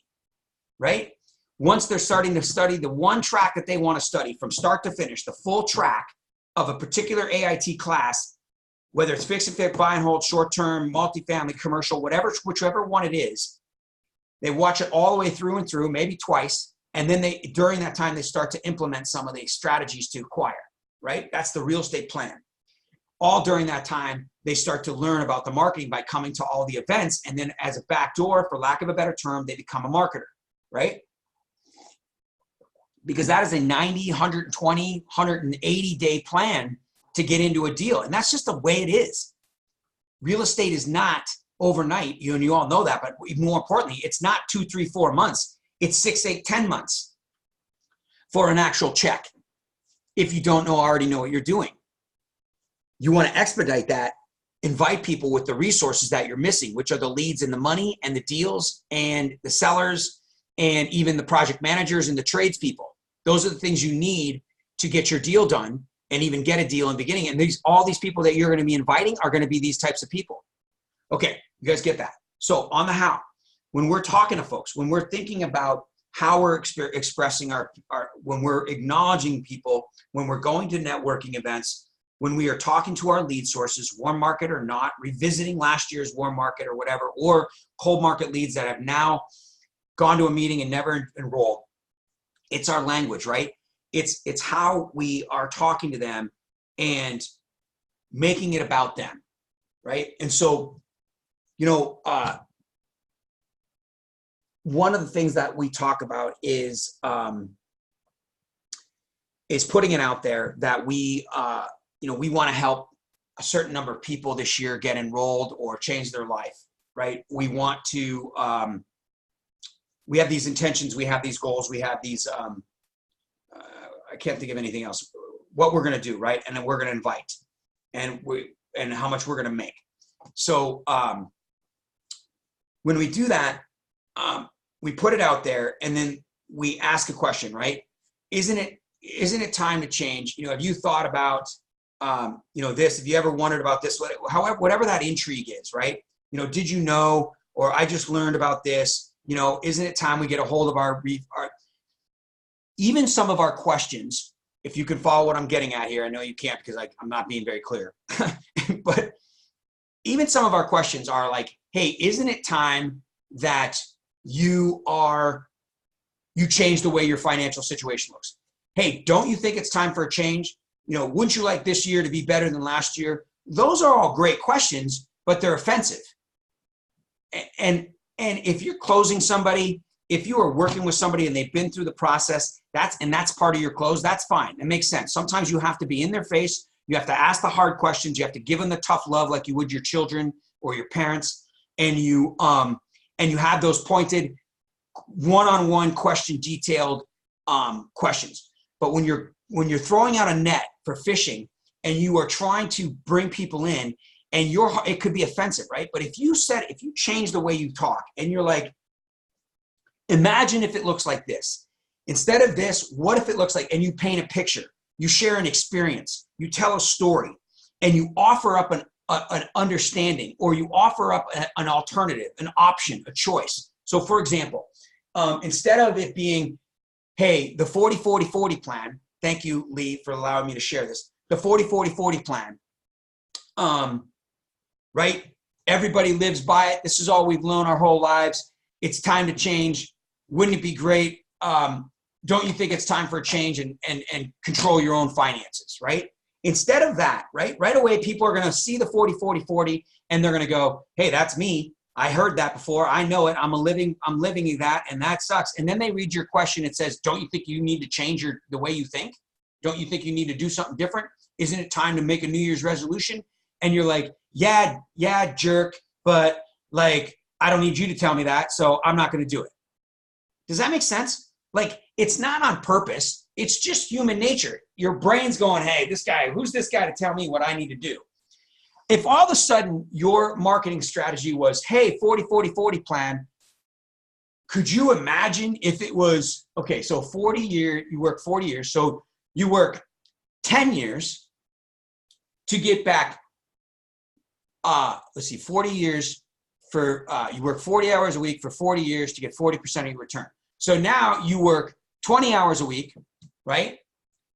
right? Once they're starting to study the one track that they want to study from start to finish, the full track of a particular AIT class, whether it's fix and flip, buy and hold, short-term, multifamily, commercial, whichever one it is, they watch it all the way through and through, maybe twice. And then during that time, they start to implement some of the strategies to acquire, right? That's the real estate plan. All during that time, they start to learn about the marketing by coming to all the events. And then as a backdoor, for lack of a better term, they become a marketer, right? Because that is a 90, 120, 180-day plan to get into a deal. And that's just the way it is. Real estate is not overnight, and you all know that, but more importantly, it's not 2, 3, 4 months. It's 6, 8, 10 months for an actual check. If you don't already know what you're doing. You want to expedite that, invite people with the resources that you're missing, which are the leads and the money and the deals and the sellers and even the project managers and the tradespeople. Those are the things you need to get your deal done and even get a deal in the beginning. And all these people that you're going to be inviting are going to be these types of people. Okay, you guys get that. So on the how, when we're talking to folks, when we're thinking about how we're expressing when we're acknowledging people, when we're going to networking events, when we are talking to our lead sources, warm market or not, revisiting last year's warm market or whatever, or cold market leads that have now gone to a meeting and never enrolled. It's our language, right? It's how we are talking to them and making it about them, right? And so, one of the things that we talk about is putting it out there that we want to help a certain number of people this year get enrolled or change their life, right? We want to, we have these intentions, we have these goals, we have these, I can't think of anything else. what we're going to do, right? And then we're going to invite, and how much we're going to make. So when we do that, we put it out there, and then we ask a question, right? Isn't it time to change? You know, have you thought about, you know, this? Have you ever wondered about this? Whatever that intrigue is, right? You know, did you know, or I just learned about this, you know, isn't it time we get a hold of our even some of our questions, if you can follow what I'm getting at here. I know you can't because I'm not being very clear, but even some of our questions are like, hey, isn't it time that you change the way your financial situation looks? Hey, don't you think it's time for a change? You know, wouldn't you like this year to be better than last year? Those are all great questions, but they're offensive. And if you're closing somebody, if you are working with somebody and they've been through the process, that's part of your close, that's fine. It makes sense. Sometimes you have to be in their face. You have to ask the hard questions. You have to give them the tough love like you would your children or your parents. And you have those pointed one-on-one question, detailed questions. But when you're throwing out a net for fishing and you are trying to bring people in, and it could be offensive, right? But if you change the way you talk and you're like, imagine if it looks like this. Instead of this, what if it looks like, and you paint a picture, you share an experience, you tell a story, and you offer up an understanding, or you offer up an alternative, an option, a choice. So for example, instead of it being, hey, the 40-40-40 plan, thank you, Lee, for allowing me to share this, the 40-40-40 plan, right? Everybody lives by it. This is all we've known our whole lives. It's time to change. Wouldn't it be great? Don't you think it's time for a change and control your own finances, right? Instead of that, right away, people are going to see the 40-40-40 and they're going to go, hey, that's me. I heard that before. I know it. I'm living that, and that sucks. And then they read your question. It says, don't you think you need to change the way you think? Don't you think you need to do something different? Isn't it time to make a New Year's resolution? And you're like, yeah, jerk, but like, I don't need you to tell me that, so I'm not going to do it. Does that make sense? Like, it's not on purpose. It's just human nature. Your brain's going, hey, who's this guy to tell me what I need to do? If all of a sudden your marketing strategy was, hey, 40-40-40 plan, could you imagine if it was, okay, so 40 years, you work 40 years, so you work 10 years to get back, 40 years for, you work 40 hours a week for 40 years to get 40% of your return. So now you work 20 hours a week, right?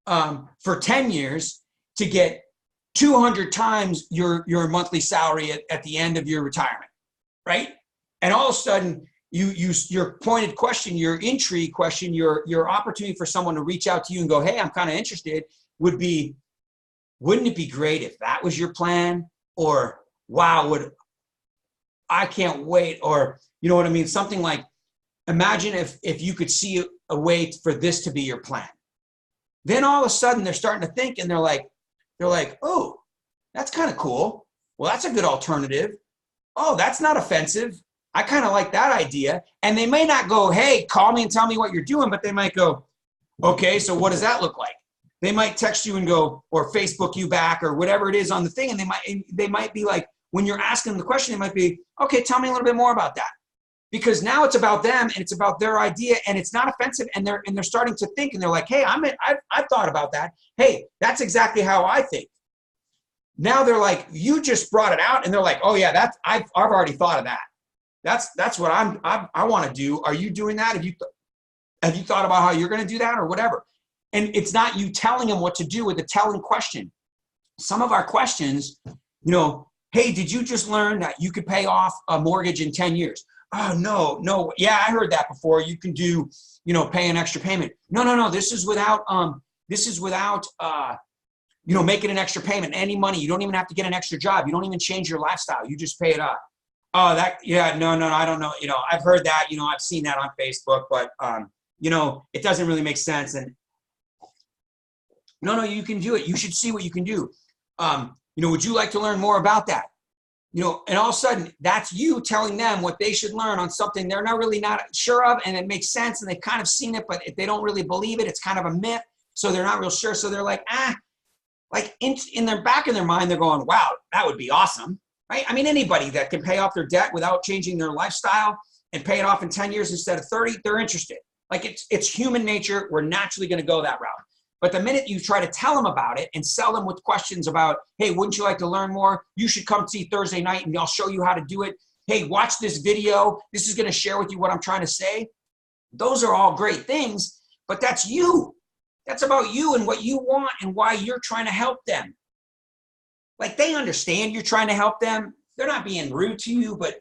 For 10 years to get 200 times your monthly salary at the end of your retirement, right? And all of a sudden, your pointed question, your intrigue question, your opportunity for someone to reach out to you and go, hey, I'm kind of interested, would be, wouldn't it be great if that was your plan? Or, wow, I can't wait. Or, you know what I mean? Something like, imagine if you could see a way for this to be your plan. Then all of a sudden they're starting to think, and they're like, oh, that's kind of cool. Well, that's a good alternative. Oh, that's not offensive. I kind of like that idea. And they may not go, hey, call me and tell me what you're doing, but they might go, okay, so what does that look like? They might text you and go, or Facebook you back, or whatever it is on the thing. And they might be like, when you're asking them the question, it might be, okay, tell me a little bit more about that. Because now it's about them and it's about their idea, and it's not offensive, and they're starting to think, and they're like, hey, I've thought about that. Hey, that's exactly how I think. Now they're like, you just brought it out, and they're like, oh yeah, I've already thought of that. That's what I want to do. Are you doing that? Have you thought about how you're going to do that or whatever? And it's not you telling them what to do with a telling question. Some of our questions, hey, did you just learn that you could pay off a mortgage in 10 years? Oh, no. Yeah, I heard that before. You can do, pay an extra payment. No. This is without making an extra payment, any money. You don't even have to get an extra job. You don't even change your lifestyle. You just pay it up. Oh, no, I don't know. I've heard that, I've seen that on Facebook, but, it doesn't really make sense. And no, you can do it. You should see what you can do. Would you like to learn more about that? And all of a sudden, that's you telling them what they should learn on something they're not sure of, and it makes sense, and they've kind of seen it, but if they don't really believe it, it's kind of a myth, so they're not real sure. So they're like, like in their back of their mind, they're going, wow, that would be awesome, right? I mean, anybody that can pay off their debt without changing their lifestyle and pay it off in 10 years instead of 30, they're interested. Like it's human nature. We're naturally going to go that route. But the minute you try to tell them about it and sell them with questions about, hey, wouldn't you like to learn more? You should come see Thursday night and I'll show you how to do it. Hey, watch this video. This is going to share with you what I'm trying to say. Those are all great things, but that's you. That's about you and what you want and why you're trying to help them. Like they understand you're trying to help them. They're not being rude to you, but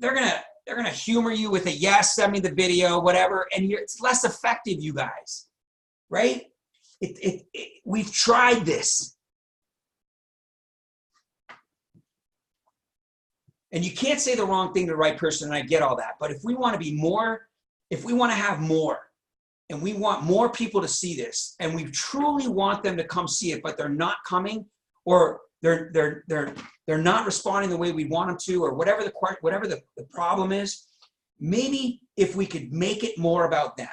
they're gonna humor you with a yes, send me the video, whatever, and it's less effective, you guys, right? We've tried this. And you can't say the wrong thing to the right person, and I get all that. But if we want to be more, if we want to have more, and we want more people to see this, and we truly want them to come see it, but they're not coming, or they're not responding the way we want them to, or whatever the problem is, maybe if we could make it more about them,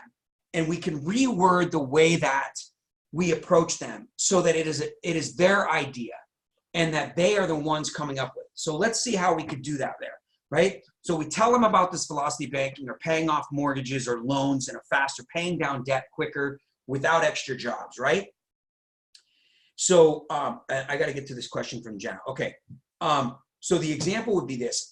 and we can reword the way that we approach them so that it is their idea and that they are the ones coming up with it. So let's see how we could do that there, right? So we tell them about this velocity banking or paying off mortgages or loans and a faster, paying down debt quicker without extra jobs, right? So I got to get to this question from Jenna. Okay. So the example would be this.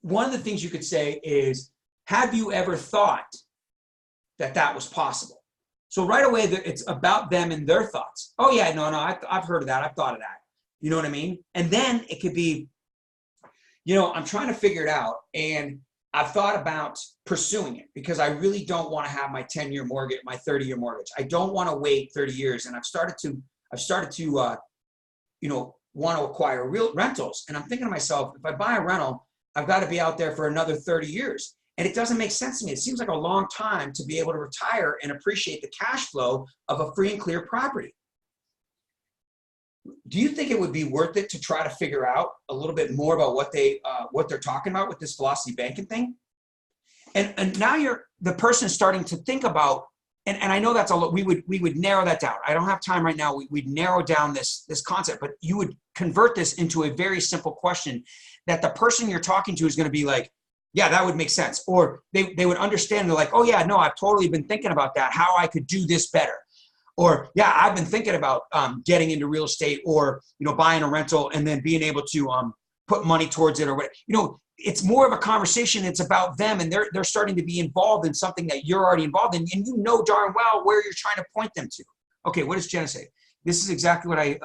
One of the things you could say is, have you ever thought that was possible? So right away, it's about them and their thoughts. Oh yeah, no, I've heard of that. I've thought of that. You know what I mean? And then it could be, I'm trying to figure it out, and I've thought about pursuing it because I really don't want to have my 10-year mortgage, my 30-year mortgage. I don't want to wait 30 years, and I've started to want to acquire real rentals. And I'm thinking to myself, if I buy a rental, I've got to be out there for another 30 years. And it doesn't make sense to me. It seems like a long time to be able to retire and appreciate the cash flow of a free and clear property. Do you think it would be worth it to try to figure out a little bit more about what they're talking about with this velocity banking thing? And now the person is starting to think about, and I know that's a lot. We would narrow that down. I don't have time right now. We'd narrow down this concept, but you would convert this into a very simple question that the person you're talking to is going to be like, yeah, that would make sense. Or they would understand. They're like, oh yeah, no, I've totally been thinking about that, how I could do this better. Or yeah, I've been thinking about getting into real estate, or buying a rental and then being able to put money towards it, or what. It's more of a conversation. It's about them, and they're starting to be involved in something that you're already involved in, and you know darn well where you're trying to point them to. Okay, what does Jenna say? This is exactly what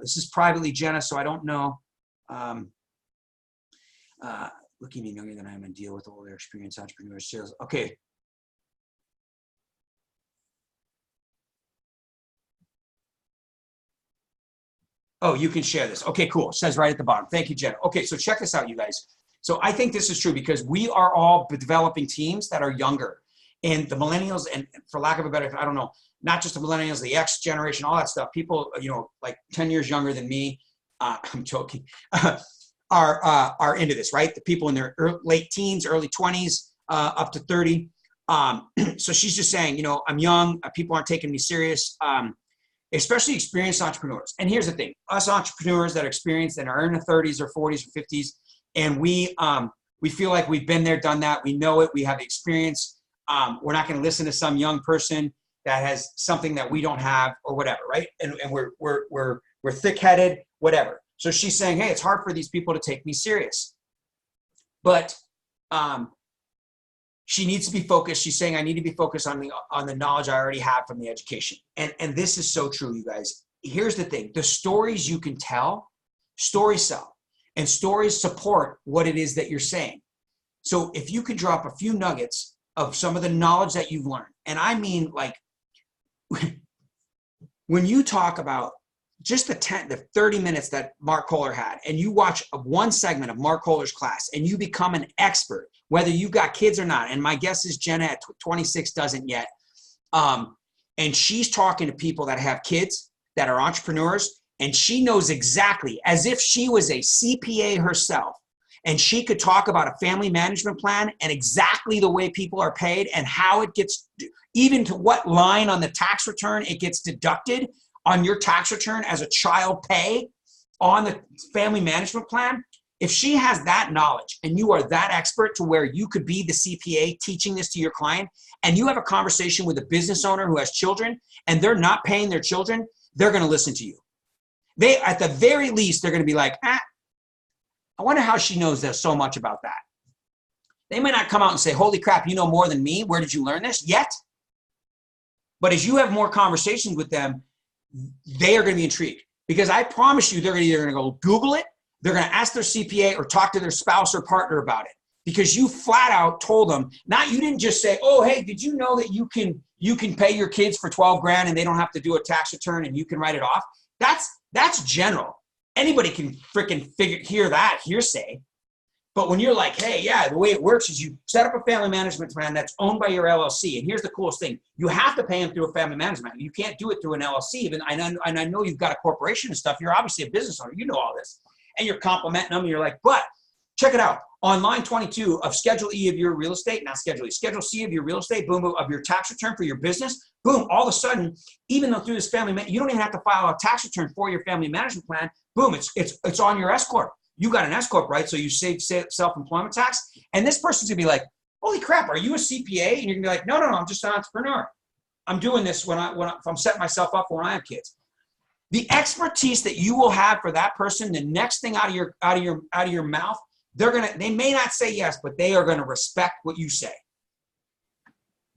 this is privately Jenna, so I don't know. Looking at me younger than I am and deal with all their experienced entrepreneurs, sales. Okay. Oh, you can share this. Okay, cool. It says right at the bottom. Thank you, Jenna. Okay, so check this out, you guys. So I think this is true because we are all developing teams that are younger. And the millennials, and for lack of a better, I don't know, not just the millennials, the X generation, all that stuff, people, like 10 years younger than me, I'm joking, are into this, right? The people in their late teens, early 20s, up to 30. So she's just saying, I'm young, people aren't taking me serious, especially experienced entrepreneurs. And here's the thing, us entrepreneurs that are experienced and are in their 30s or 40s or 50s, and we feel like we've been there, done that, we know it, we have experience. We're not going to listen to some young person that has something that we don't have or whatever, right? And we're thick-headed, whatever. So she's saying, hey, it's hard for these people to take me serious. But she needs to be focused. She's saying, I need to be focused on the knowledge I already have from the education. And this is so true, you guys. Here's the thing. The stories you can tell, stories sell. And stories support what it is that you're saying. So if you could drop a few nuggets of some of the knowledge that you've learned, and I mean, like, when you talk about just the 30 minutes that Mark Kohler had, and you watch one segment of Mark Kohler's class, and you become an expert, whether you've got kids or not. And my guess is Jenna at 26 doesn't yet. And she's talking to people that have kids that are entrepreneurs, and she knows exactly, as if she was a CPA herself, and she could talk about a family management plan and exactly the way people are paid and how it gets, even to what line on the tax return it gets deducted on your tax return as a child pay on the family management plan. If she has that knowledge and you are that expert to where you could be the CPA teaching this to your client, and you have a conversation with a business owner who has children and they're not paying their children, they're going to listen to you. They, at the very least, they're going to be like, I wonder how she knows there's so much about that. They may not come out and say, holy crap, you know more than me. Where did you learn this? Yet. But as you have more conversations with them, they are going to be intrigued, because I promise you they're either going to go Google it, they're going to ask their CPA or talk to their spouse or partner about it, because you flat out told them. Not, you didn't just say, oh, hey, did you know that you can pay your kids for 12 grand and they don't have to do a tax return and you can write it off? That's general. Anybody can freaking hear that hearsay. But when you're like, hey, yeah, the way it works is you set up a family management plan that's owned by your LLC. And here's the coolest thing. You have to pay them through a family management. You can't do it through an LLC. Even, and I know you've got a corporation and stuff. You're obviously a business owner. You know all this. And you're complimenting them. And you're like, but check it out. On line 22 of Schedule E of your real estate, not Schedule E, Schedule C of your real estate, boom, of your tax return for your business, boom, all of a sudden, even though through this you don't even have to file a tax return for your family management plan, boom, it's on your S Corp. You got an S Corp, right? So you save self-employment tax. And this person's gonna be like, holy crap, are you a CPA? And you're gonna be like, no, I'm just an entrepreneur. I'm doing this if I'm setting myself up for when I have kids. The expertise that you will have for that person, the next thing out of your mouth, they may not say yes, but they are gonna respect what you say.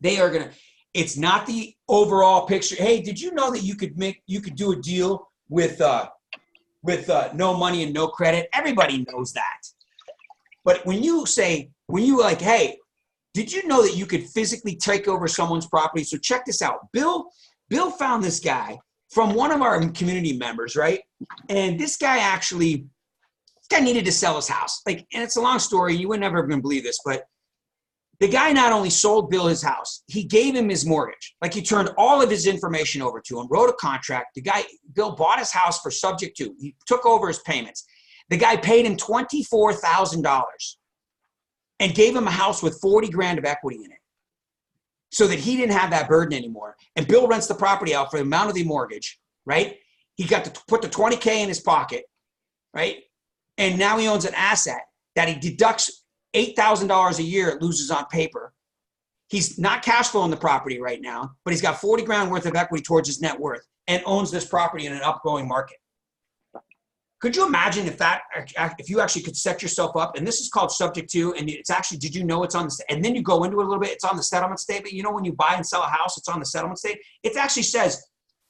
It's not the overall picture. Hey, did you know that you could do a deal with no money and no credit? Everybody knows that. But when you like, hey, did you know that you could physically take over someone's property? So check this out. Bill found this guy from one of our community members, right? And this guy needed to sell his house. And it's a long story. You would never even believe this, but the guy not only sold Bill his house, he gave him his mortgage. He turned all of his information over to him, wrote a contract. Bill bought his house for subject to. He took over his payments. The guy paid him $24,000 and gave him a house with 40 grand of equity in it so that he didn't have that burden anymore. And Bill rents the property out for the amount of the mortgage, right? He got to put the 20K in his pocket, right? And now he owns an asset that he deducts $8,000 a year it loses on paper. He's not cash flowing the property right now, but he's got 40 grand worth of equity towards his net worth and owns this property in an upgoing market. Could you imagine if you actually could set yourself up, and this is called subject to, and it's actually, did you know it's on the, and then you go into it a little bit, it's on the settlement statement. You know, when you buy and sell a house, it's on the settlement statement. It actually says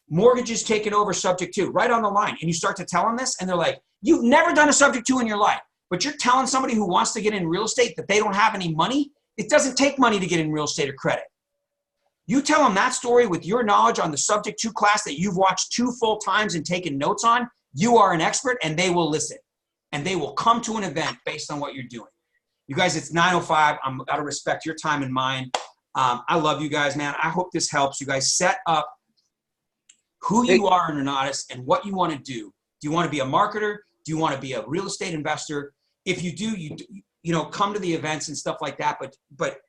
mortgages taken over subject to right on the line. And you start to tell them this and they're like, you've never done a subject to in your life. But you're telling somebody who wants to get in real estate that they don't have any money. It doesn't take money to get in real estate or credit. You tell them that story with your knowledge on the subject to class that you've watched 2 full times and taken notes on. You are an expert, and they will listen. And they will come to an event based on what you're doing. You guys, it's 9:05. I'm got to respect your time and mine. I love you guys, man. I hope this helps you guys set up who you are in Renatus and what you want to do. Do you want to be a marketer? Do you want to be a real estate investor? If you do, you know, come to the events and stuff like that. But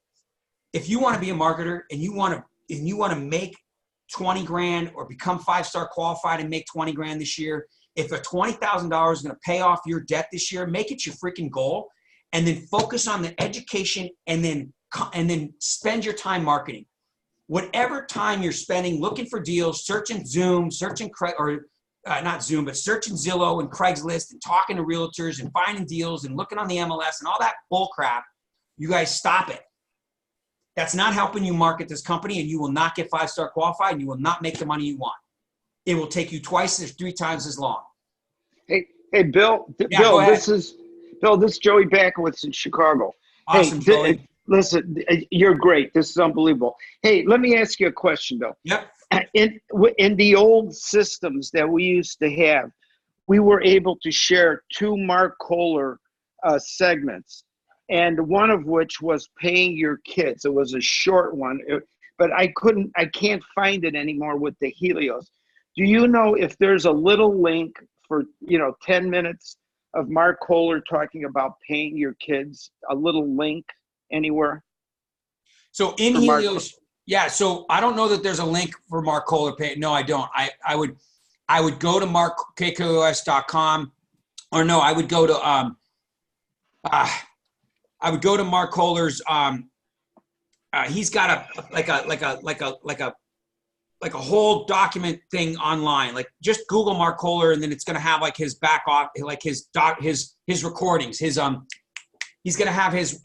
if you want to be a marketer and you want to make 20 grand or become 5-star qualified and make 20 grand this year, if a $20,000 is going to pay off your debt this year, make it your freaking goal, and then focus on the education, and then spend your time marketing. Whatever time you're spending looking for deals, searching Zoom, searching not Zoom, but searching Zillow and Craigslist and talking to realtors and finding deals and looking on the MLS and all that bull crap, you guys stop it. That's not helping you market this company, and you will not get 5-star qualified, and you will not make the money you want. It will take you 2 or 3 times as long. Hey, Bill. Yeah, Bill, this is Joey Backowitz in Chicago. Awesome, hey, Joey. Listen, you're great. This is unbelievable. Hey, let me ask you a question, Bill. Yep. In the old systems that we used to have, we were able to share 2 Mark Kohler segments, and one of which was paying your kids. It was a short one, but I can't find it anymore with the Helios. Do you know if there's a little link for 10 minutes of Mark Kohler talking about paying your kids? A little link anywhere? So in For Mark- Helios, yeah. So I don't know that there's a link for Mark Kohler pay. No, I don't. I would go to markkos.com, or no, I would go to Mark Kohler's. He's got a whole document thing online. Like just Google Mark Kohler, and then it's gonna have like his back off, like his recordings. He's gonna have his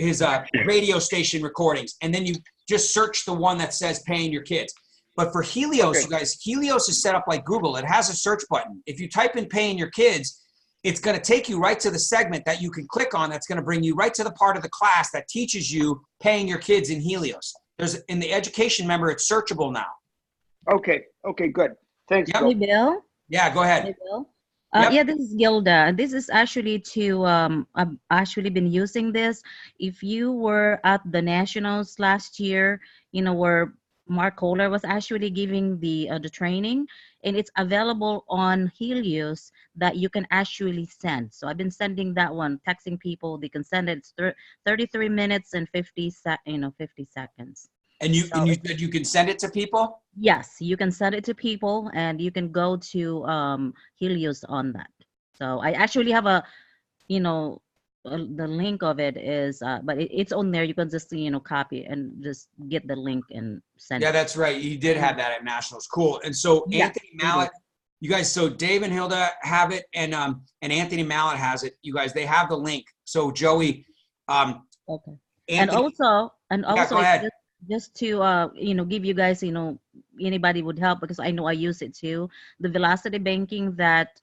radio station recordings, and then you just search the one that says paying your kids. But for Helios, Okay. you guys, Helios is set up like Google. It has a search button. If you type in paying your kids, it's going to take you right to the segment that you can click on. That's going to bring you right to the part of the class that teaches you paying your kids in Helios. There's in the education member, it's searchable now. Okay, good. Thanks, Yep. Bill. Hey, Bill. Yeah, go ahead. Hey, Bill. Yep. Yeah, this is Gilda. This is actually to, I've actually been using this. If you were at the Nationals last year, where Mark Kohler was actually giving the training, and it's available on Helios that you can actually send. So I've been sending that one, texting people. They can send it. It's 33 minutes and 50 seconds. And you So said you can send it to people? Yes, you can send it to people, and you can go to Helios on that. So I actually have the link of it is, but it's on there. You can just copy and just get the link and send Yeah, it. that's right. You did have that at Nationals. Cool. And so Yeah, Anthony Mallett, you guys, so Dave and Hilda have it, and Anthony Mallett has it. You guys, they have the link. So Joey, Okay. And Anthony, go ahead. just to give you guys, anybody would help, because I know I use it too. The velocity banking that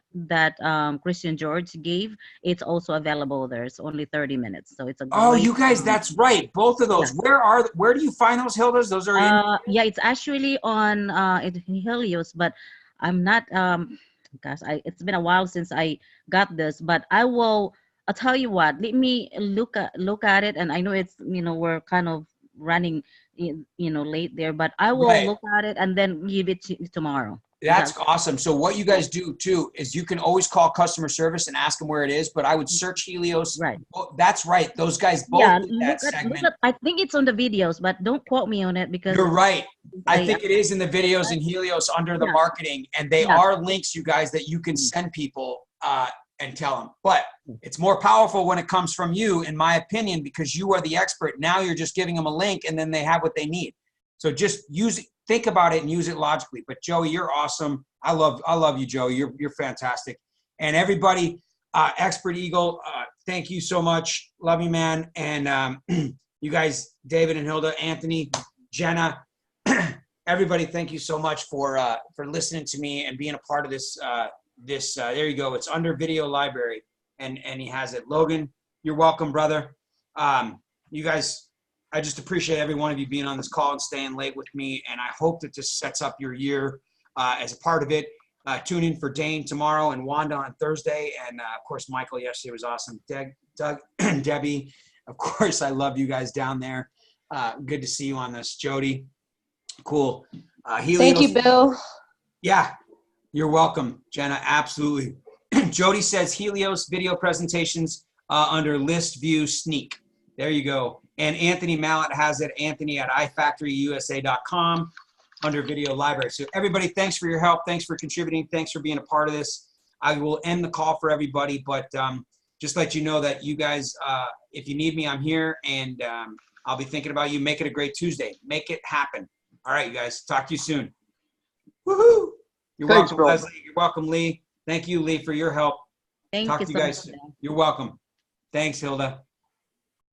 Christian George gave, it's also available there. It's only 30 minutes, so it's a oh, great, you guys, that's right. Both of those. Yeah. Where do you find those, Hildas? Those are in. Yeah, it's actually on Helios, but I'm not gosh, it's been a while since I got this, but I'll tell you what, let me look at it. And I know it's we're kind of running late there, but I will Right. look at it and then give it to you tomorrow. That's awesome. So what you guys do too is you can always call customer service and ask them where it is, but I would search Helios. Right. Oh, that's right. Those guys both Yeah, did that segment. I think it's on the videos, but don't quote me on it, because You're right. I think it is in the videos in Helios under the Yeah. marketing, and they Yeah. are links, you guys, that you can send people and tell them. But it's more powerful when it comes from you, in my opinion, because you are the expert. Now you're just giving them a link, and then they have what they need. So just use it, think about it, and use it logically. But Joey, you're awesome. I love you, Joey. You're fantastic. And everybody, Expert Eagle, thank you so much. Love you, man. And you guys, David and Hilda, Anthony, Jenna, everybody, thank you so much for listening to me and being a part of this. There you go. It's under video library, and he has it. Logan, you're welcome, brother. You guys, I just appreciate every one of you being on this call and staying late with me, and I hope that this sets up your year as a part of it. Tune in for Dane tomorrow and Wanda on Thursday, and of course Michael yesterday was awesome. Doug, Debbie, of course I love you guys down there. Good to see you on this. Jody, cool. Helios, Thank you, Bill. yeah, you're welcome, Jenna. Absolutely. Jody says Helios video presentations under list view sneak. There you go. And Anthony Mallett has it, Anthony at ifactoryusa.com under video library. So everybody, thanks for your help. Thanks for contributing. Thanks for being a part of this. I will end the call for everybody, but just let you know that you guys, if you need me, I'm here, and I'll be thinking about you. Make it a great Tuesday. Make it happen. All right, you guys. Talk to you soon. Woohoo! You're Thanks, welcome, Bill. Leslie. You're welcome, Lee. Thank you, Lee, for your help. thank Talk you to so you much. guys soon. You're welcome. Thanks, Hilda.